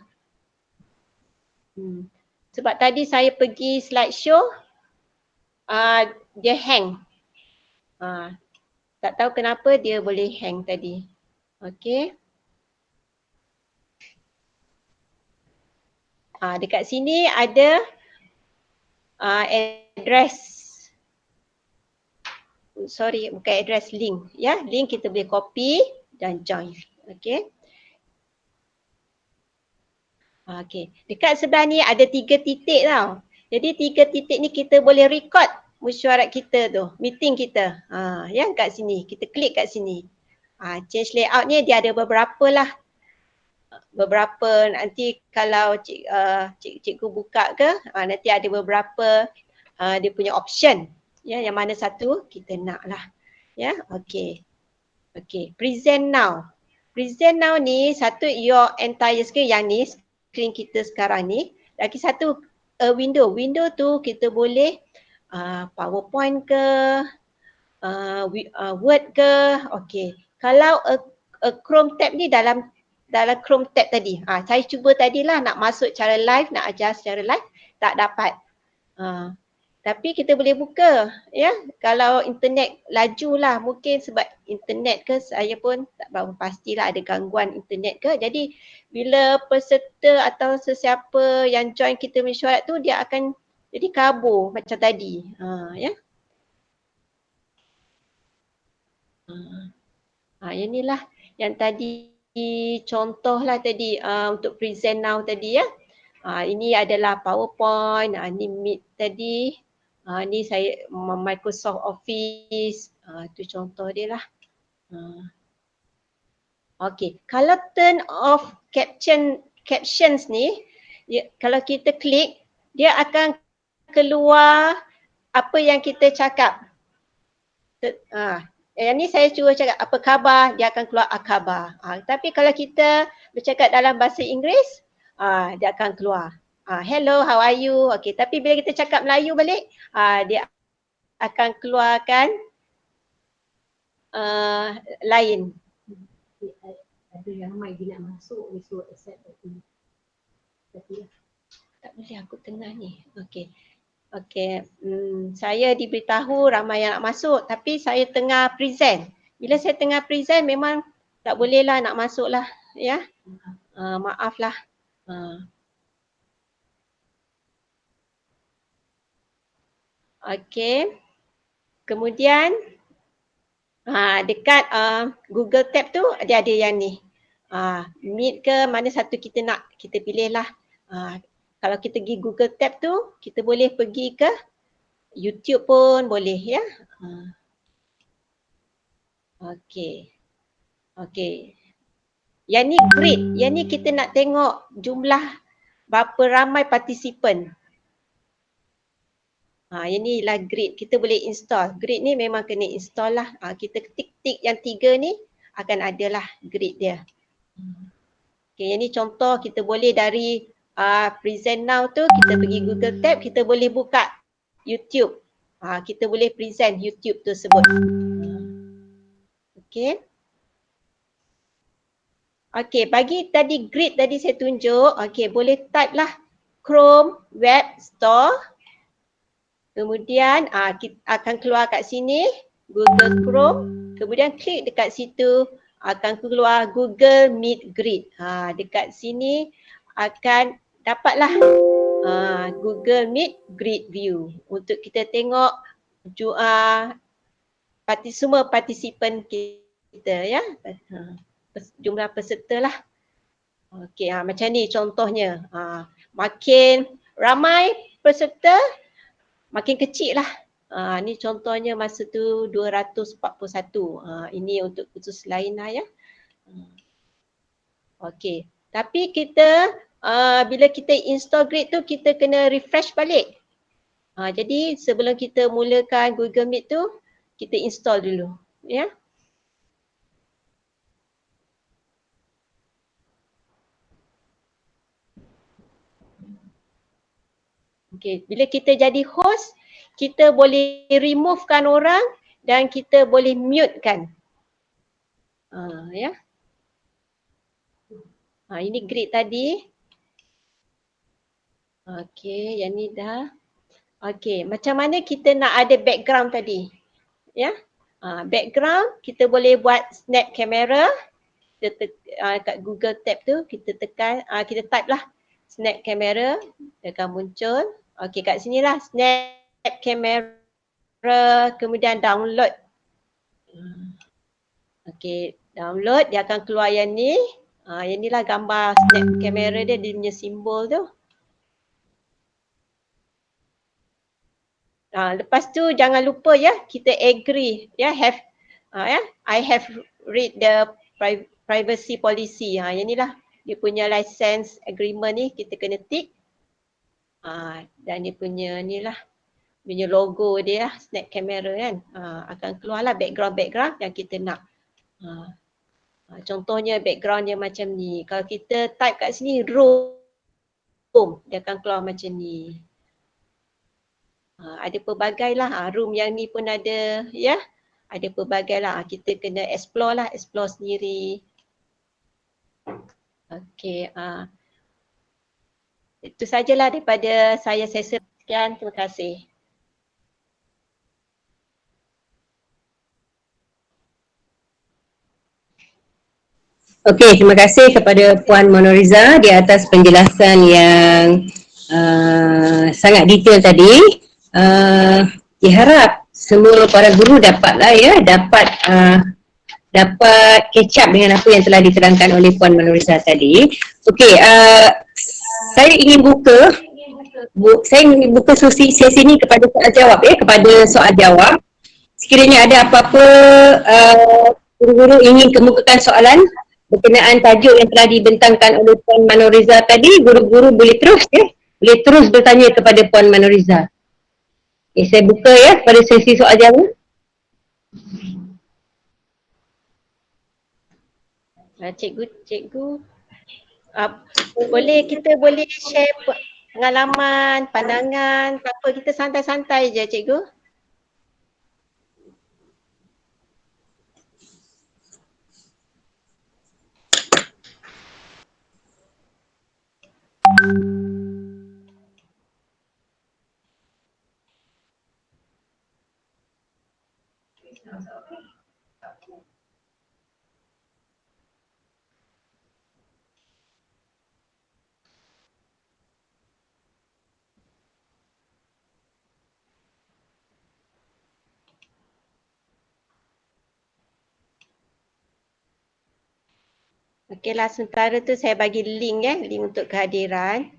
Sebab tadi saya pergi slideshow, dia hang. Tak tahu kenapa dia boleh hang tadi. Okey. Dekat sini ada address. Sorry, bukan address, link. Ya, link kita boleh copy dan join. Okey. Okey. Dekat sebelah ni ada 3 titik tau. Jadi 3 titik ni kita boleh record mesyuarat kita tu, meeting kita. Ya, kat sini. Kita klik kat sini. Change layout ni dia ada beberapa lah. Beberapa nanti kalau cikgu buka ke, nanti ada beberapa dia punya option. Ya, yang mana satu kita nak lah. Ya, okey. Okey, present now. Present now ni satu your entire screen, yang ni screen kita sekarang ni. Lagi satu window. Window tu kita boleh PowerPoint ke, Word ke. Okey. Kalau a Chrome tab ni dalam Chrome tab tadi. Saya cuba tadilah nak masuk cara live, nak ajar secara live, tak dapat. Tapi kita boleh buka, ya. Kalau internet laju lah, mungkin sebab internet ke, saya pun tak berapa pastilah ada gangguan internet ke. Jadi bila peserta atau sesiapa yang join kita mesyuarat tu, dia akan jadi kabur macam tadi. Ya. Yang ni lah yang tadi contoh lah tadi untuk present now tadi ya. Ini adalah PowerPoint, ni Meet tadi. Ni saya Microsoft Office, tu contoh dia lah. Okey, kalau turn off captions ni, kalau kita klik, dia akan keluar apa yang kita cakap. Yang ni saya cuba cakap apa khabar, dia akan keluar khabar. Tapi kalau kita bercakap dalam bahasa Inggeris, dia akan keluar hello, how are you? Okey, tapi bila kita cakap Melayu balik, dia akan keluarkan lain. Ada yang ramai dia nak masuk, dia suruh accept tapi tak boleh, aku tengah ni. Okey. Saya diberitahu ramai yang nak masuk, tapi saya tengah present. Bila saya tengah present memang tak boleh lah nak masuk lah, ya. Maaf lah. Okey. Kemudian dekat Google Tab tu dia ada yang ni. Meet ke mana satu kita nak, kita pilih lah. Kalau kita pergi Google Tab tu, kita boleh pergi ke YouTube pun boleh ya. Okey. Yang ni grid. Yang ni kita nak tengok jumlah berapa ramai partisipan. Yang ni lah grid. Kita boleh install. Grid ni memang kena install lah. Kita tik-tik yang 3 ni akan ada lah grid dia. Okey, yang ni contoh kita boleh dari present now tu kita pergi Google Tab, kita boleh buka YouTube. Kita boleh present YouTube tersebut. Okey. Okey, bagi tadi grid tadi saya tunjuk, okey boleh type lah Chrome Web Store. Kemudian kita akan keluar kat sini Google Chrome, kemudian klik dekat situ akan keluar Google Meet Grid. Dekat sini akan dapatlah Google Meet Grid View untuk kita tengok semua partisipan kita ya. Jumlah peserta lah. Okey, macam ni contohnya. Makin ramai peserta, makin kecil lah. Ni contohnya masa tu 241. Ini untuk kursus lain lah ya. Okey, tapi kita bila kita install grid tu kita kena refresh balik. Jadi sebelum kita mulakan Google Meet tu, kita install dulu. Ya. Okey, bila kita jadi host, kita boleh removekan orang dan kita boleh mutekan. Ya. Ini grid tadi. Okey, yang ni dah. Okey, macam mana kita nak ada background tadi? Ya. Background kita boleh buat snap camera. Kita kat Google Tab tu kita tekan, kita type lah snap camera, dia akan muncul. Okey, kat sini lah snap camera, kemudian download. Okey, download, dia akan keluar yang ni. Yang ni lah gambar snap camera dia punya simbol tu. Lepas tu jangan lupa ya, kita agree ya, I have read the privacy policy. Yang ni lah dia punya license agreement ni kita kena tick. Dan dia punya ni lah, punya logo dia lah, snap camera kan. Akan keluarlah background yang kita nak. Contohnya background dia macam ni. Kalau kita type kat sini room, dia akan keluar macam ni. Ada pelbagai lah, room yang ni pun ada ya. Ada pelbagai lah, kita kena explore sendiri. Okey, itu sajalah daripada saya sesi. Sekian, terima kasih. Okey, terima kasih kepada Puan Monoriza di atas penjelasan yang sangat detail tadi. Diharap semua para guru dapatlah ya, dapat catch up dengan apa yang telah diterangkan oleh Puan Monoriza tadi. Okey, saya ingin buka sesi ini kepada soal jawab ya, kepada soal jawab. Sekiranya ada apa-apa guru-guru ingin kemukakan soalan berkenaan tajuk yang telah dibentangkan oleh Puan Monoriza tadi, guru-guru boleh terus ya, boleh terus bertanya kepada Puan Monoriza. Okay, saya buka ya pada sesi soal jawab. Cikgu, kita boleh share pengalaman, pandangan, apa, kita santai-santai je cikgu. Okeylah, sementara tu saya bagi link ya, link untuk kehadiran.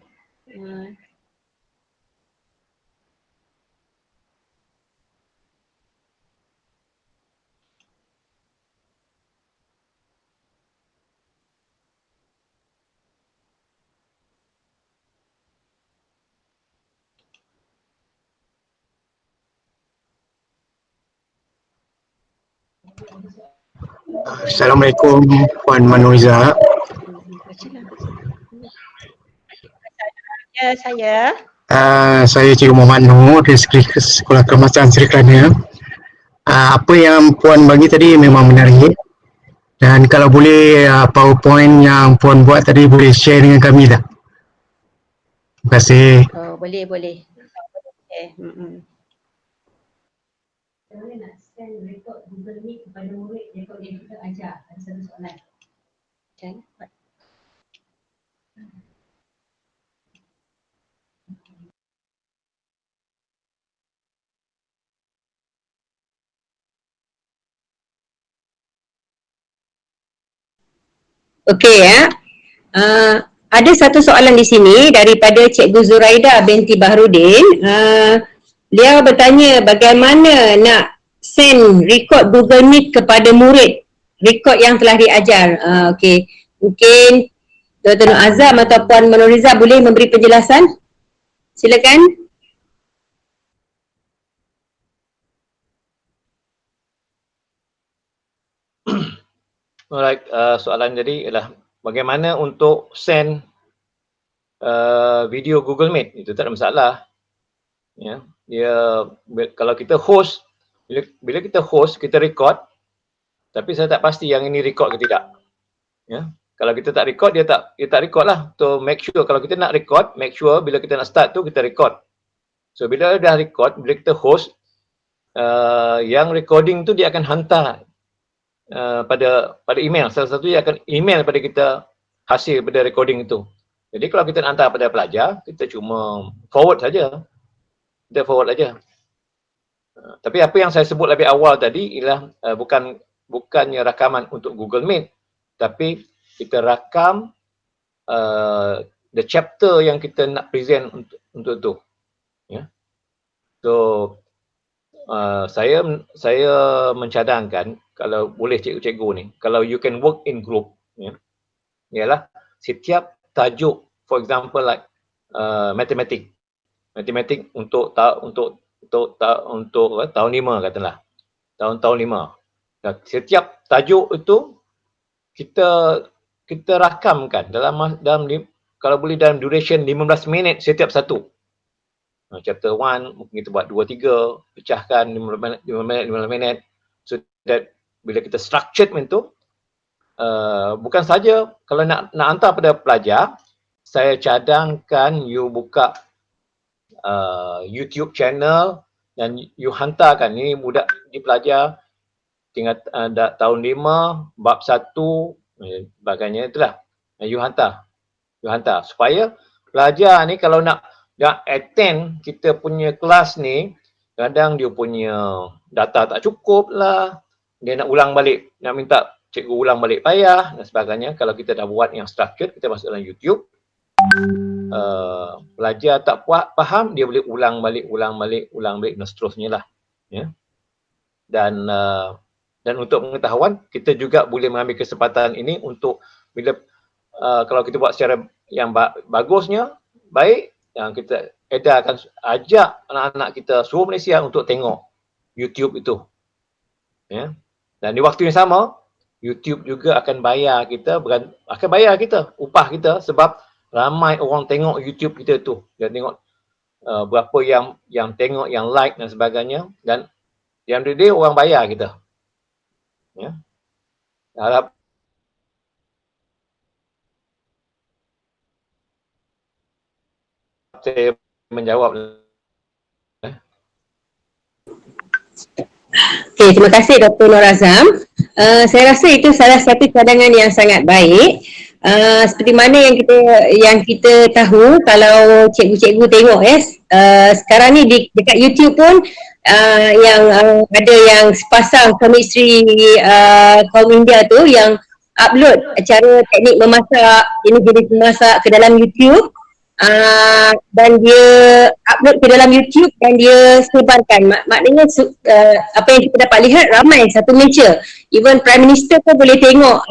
Assalamualaikum Puan Monoriza. Ya, saya. Saya Cikgu Muhammad Nur dari Sekolah Kemasaan Seri Kelana. Apa yang Puan bagi tadi memang menarik. Dan kalau boleh PowerPoint yang Puan buat tadi boleh share dengan kami dah. Terima kasih. Oh, boleh. Okay. Saya nak send rekod Google Meet kepada murid rekod yang kita ajar. Ada satu soalan. Okay. Okey ya. Ada satu soalan di sini daripada Cikgu Zuraida binti Baharudin. Dia bertanya bagaimana nak send rekod Google Meet kepada murid, rekod yang telah diajar. Okey, mungkin Dr. Nur Azam atau Puan Monoriza boleh memberi penjelasan? Silakan. Alright, soalan jadi ialah bagaimana untuk send video Google Meet. Itu tak ada masalah. Ya. kalau kita host, bila kita host, kita record, tapi saya tak pasti yang ini record ke tidak. Ya. Kalau kita tak record, dia tak record lah. To make sure, kalau kita nak record, make sure bila kita nak start tu, kita record. So, bila dah record, bila kita host, yang recording tu dia akan hantar pada email. Salah satu dia akan email pada kita hasil pada recording itu. Jadi kalau kita nak hantar pada pelajar, kita cuma forward saja. Kita forward saja. Tapi apa yang saya sebut lebih awal tadi ialah bukannya rakaman untuk Google Meet, tapi kita rakam the chapter yang kita nak present untuk itu. Ya. So saya mencadangkan kalau boleh cikgu-cikgu ni, kalau you can work in group, ya, ialah setiap tajuk, for example like matematik untuk tahun 5 katalah, tahun 5. Dan setiap tajuk itu kita rakamkan dalam kalau boleh dalam duration 15 minit setiap satu. Chapter 1 mungkin kita buat 2-3, pecahkan 15 minit, so that bila kita structured itu, bukan saja kalau nak hantar pada pelajar, saya cadangkan you buka YouTube channel dan you hantarkan ni budak di pelajar tinggal tahun 5 bab 1 sebagainya, itulah you hantar supaya pelajar ni kalau nak attend kita punya kelas ni, kadang dia punya data tak cukup lah, dia nak ulang balik, nak minta cikgu ulang balik payah dan sebagainya. Kalau kita dah buat yang structured, kita masuk dalam YouTube, pelajar tak faham, dia boleh ulang balik dan seterusnya lah, ya. Dan untuk pengetahuan, kita juga boleh mengambil kesempatan ini untuk bila kalau kita buat secara yang bagusnya, baik, yang kita edarkan, ajak anak-anak kita seluruh Malaysia untuk tengok YouTube itu, ya. Dan di waktu yang sama, YouTube juga akan bayar kita upah kita, sebab ramai orang tengok YouTube kita tu, dan tengok berapa yang tengok, yang like dan sebagainya, dan yang dia orang bayar kita, ya. Harap saya menjawab. Okey, terima kasih Dr. Nur Azam. Saya rasa itu salah satu cadangan yang sangat baik. Seperti mana yang kita tahu, kalau cikgu-cikgu tengok sekarang ni dekat YouTube pun yang ada yang sepasang suami isteri kaum India tu yang upload cara teknik memasak, ini jenis memasak ke dalam YouTube. Dan dia upload ke dalam YouTube dan dia sebarkan. Maknanya apa yang kita dapat lihat, ramai satu Malaysia, even Prime Minister pun boleh tengok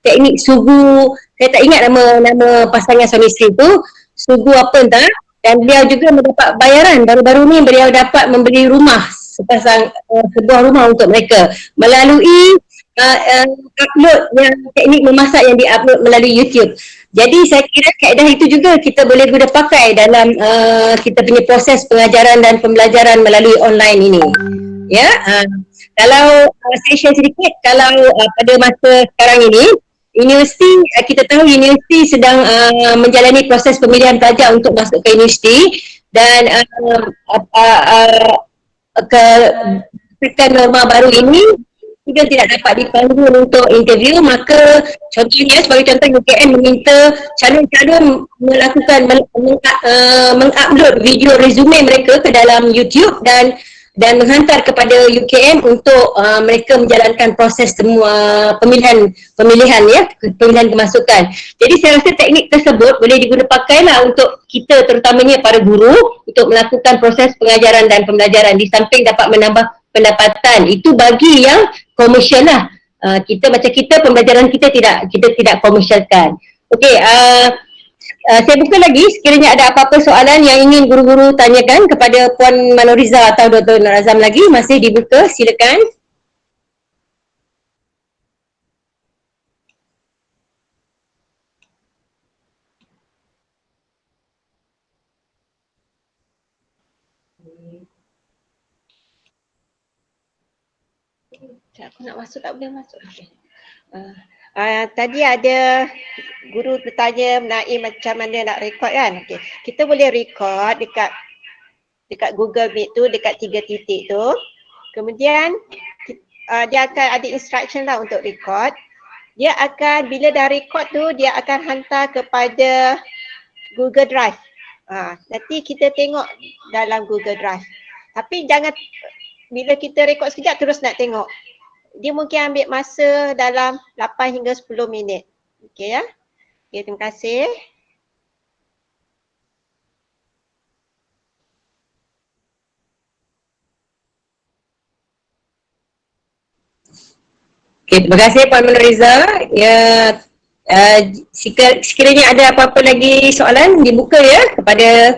teknik sugu. Saya tak ingat nama pasangan suami isteri tu, sugu apa entah, dan beliau juga mendapat bayaran. Baru-baru ni beliau dapat membeli rumah, sebuah rumah untuk mereka melalui upload yang teknik memasak yang diupload melalui YouTube. Jadi saya kira kaedah itu juga kita boleh guna pakai dalam kita punya proses pengajaran dan pembelajaran melalui online ini. Ya, kalau saya share sedikit, kalau pada masa sekarang ini, universiti, kita tahu universiti sedang menjalani proses pemilihan pelajar untuk masuk ke universiti, dan ke norma baru ini jika tidak dapat dipanggil untuk interview, maka contohnya, sebagai contoh, UKM meminta calon-calon mengupload video resume mereka ke dalam YouTube dan menghantar kepada UKM untuk mereka menjalankan proses semua pemilihan kemasukan. Jadi saya rasa teknik tersebut boleh diguna pakailah untuk kita, terutamanya para guru, untuk melakukan proses pengajaran dan pembelajaran, di samping dapat menambah pendapatan. Itu bagi yang komersial lah. Kita pembelajaran kita tidak komersialkan. Okey, saya buka lagi, sekiranya ada apa-apa soalan yang ingin guru-guru tanyakan kepada Puan Manoriza atau Dr. Nur Azam lagi, masih dibuka, silakan. Aku nak masuk tak boleh masuk. Okay. Tadi ada guru bertanya mengenai macam mana nak rekod kan. Okay. Kita boleh rekod dekat Google Meet tu, dekat 3 titik tu. Kemudian dia akan ada instruction lah untuk rekod. Dia akan, bila dah rekod tu, dia akan hantar kepada Google Drive. Nanti kita tengok dalam Google Drive. Tapi jangan, bila kita rekod sekejap terus nak tengok. Dia mungkin ambil masa dalam 8 hingga 10 minit. Okey ya. Okey, terima kasih. Okay, terima kasih Puan Manoriza. Ya, sekiranya ada apa-apa lagi soalan, dibuka ya kepada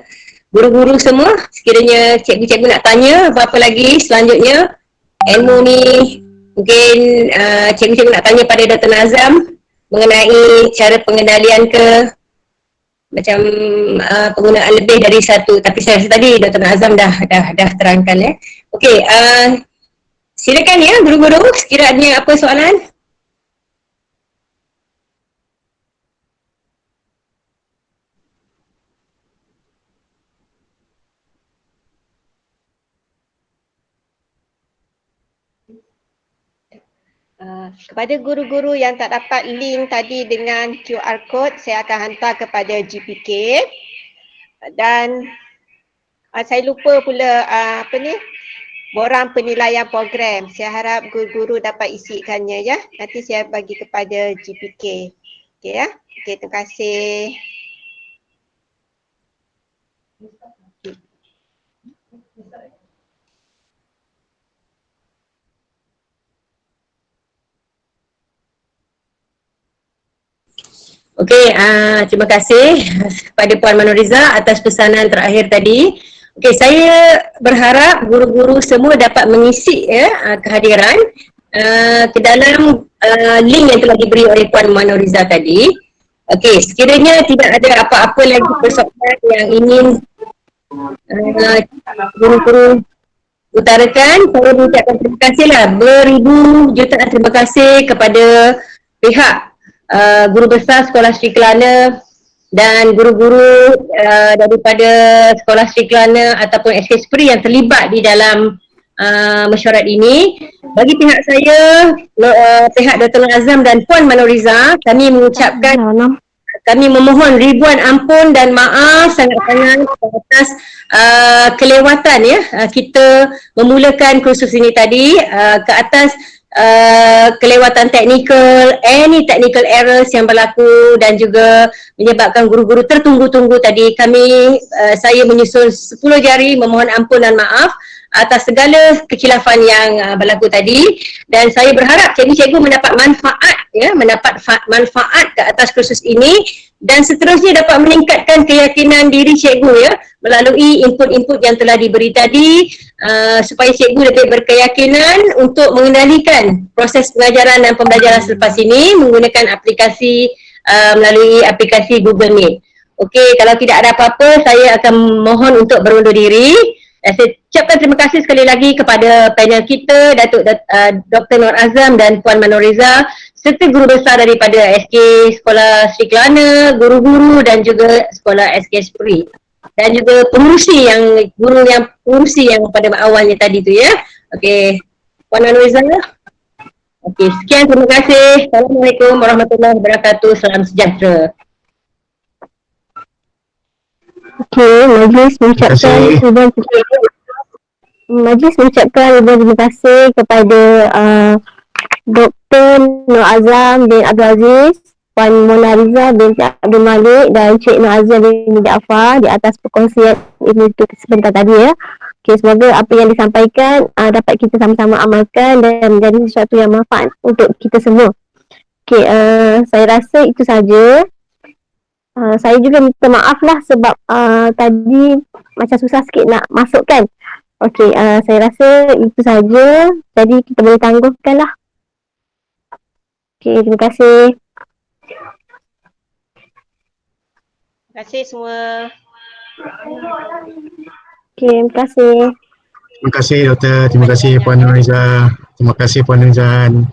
guru-guru semua. Sekiranya cikgu-cikgu nak tanya apa-apa lagi selanjutnya, ilmu ni mungkin cikgu-cikgu nak tanya pada Dr. Nazam mengenai cara pengendalian ke macam penggunaan lebih dari satu, tapi saya rasa tadi Dr. Nazam dah terangkan ya. Okey, silakan ya guru-guru, sekiranya apa soalan? Kepada guru-guru yang tak dapat link tadi dengan QR code, saya akan hantar kepada GPK. Dan saya lupa pula borang penilaian program. Saya harap guru-guru dapat isikannya ya. Nanti saya bagi kepada GPK. Okey ya. Okey, terima kasih. Okey, terima kasih kepada Puan Manoriza atas pesanan terakhir tadi. Okey, saya berharap guru-guru semua dapat mengisi kehadiran ke dalam link yang telah diberi oleh Puan Manoriza tadi. Okey, sekiranya tidak ada apa-apa lagi persoalan yang ingin guru-guru utarakan, saya mengucapkan terima kasihlah beribu jutaan terima kasih kepada pihak guru besar Sekolah Sri Kelana dan guru-guru daripada Sekolah Sri Kelana ataupun SK Spri yang terlibat di dalam mesyuarat ini. Bagi pihak saya, pihak Dr. Azam dan Puan Manoriza, kami mengucapkan, kami memohon ribuan ampun dan maaf sangat-sangat atas kelewatan ya kita memulakan kursus ini tadi ke atas kelewatan teknikal, any technical errors yang berlaku dan juga menyebabkan guru-guru tertunggu-tunggu tadi. Saya menyusun 10 jari memohon ampun dan maaf atas segala kekilafan yang berlaku tadi, dan saya berharap cikgu-cikgu mendapat manfaat ke atas kursus ini dan seterusnya dapat meningkatkan keyakinan diri cikgu ya melalui input-input yang telah diberi tadi, supaya cikgu lebih berkeyakinan untuk mengendalikan proses pengajaran dan pembelajaran selepas ini menggunakan aplikasi melalui aplikasi Google Meet. Okey, kalau tidak ada apa-apa, saya akan mohon untuk berundur diri. Saya ucapkan terima kasih sekali lagi kepada panel kita, Datuk Dr. Nur Azam dan Puan Manoriza, serta guru besar daripada SK Sekolah Sri Kelana, guru-guru dan juga Sekolah SK Spri, dan juga pengurusi yang pada awalnya tadi tu ya. Okey, Puan Manoriza. Okey, sekian, terima kasih. Assalamualaikum warahmatullahi wabarakatuh. Salam sejahtera. Okey, Majlis mengucapkan ribuan terima kasih kepada Dr. Nur Azam bin Abdul Aziz, Puan Monariza binti Abdul Malik dan Cik Nur Azam bin Jaafar di atas perkongsian ilmu itu sebentar tadi ya. Okey, semoga apa yang disampaikan dapat kita sama-sama amalkan dan menjadi sesuatu yang manfaat untuk kita semua. Okey, saya rasa itu saja. Saya juga minta maaf lah sebab tadi macam susah sikit nak masukkan. Okey, saya rasa itu saja. Jadi kita boleh tangguhkan lah. Okey, terima kasih. Terima kasih semua. Okey, terima kasih. Terima kasih Doktor, terima kasih Puan Nuriza, terima kasih Puan Nizan.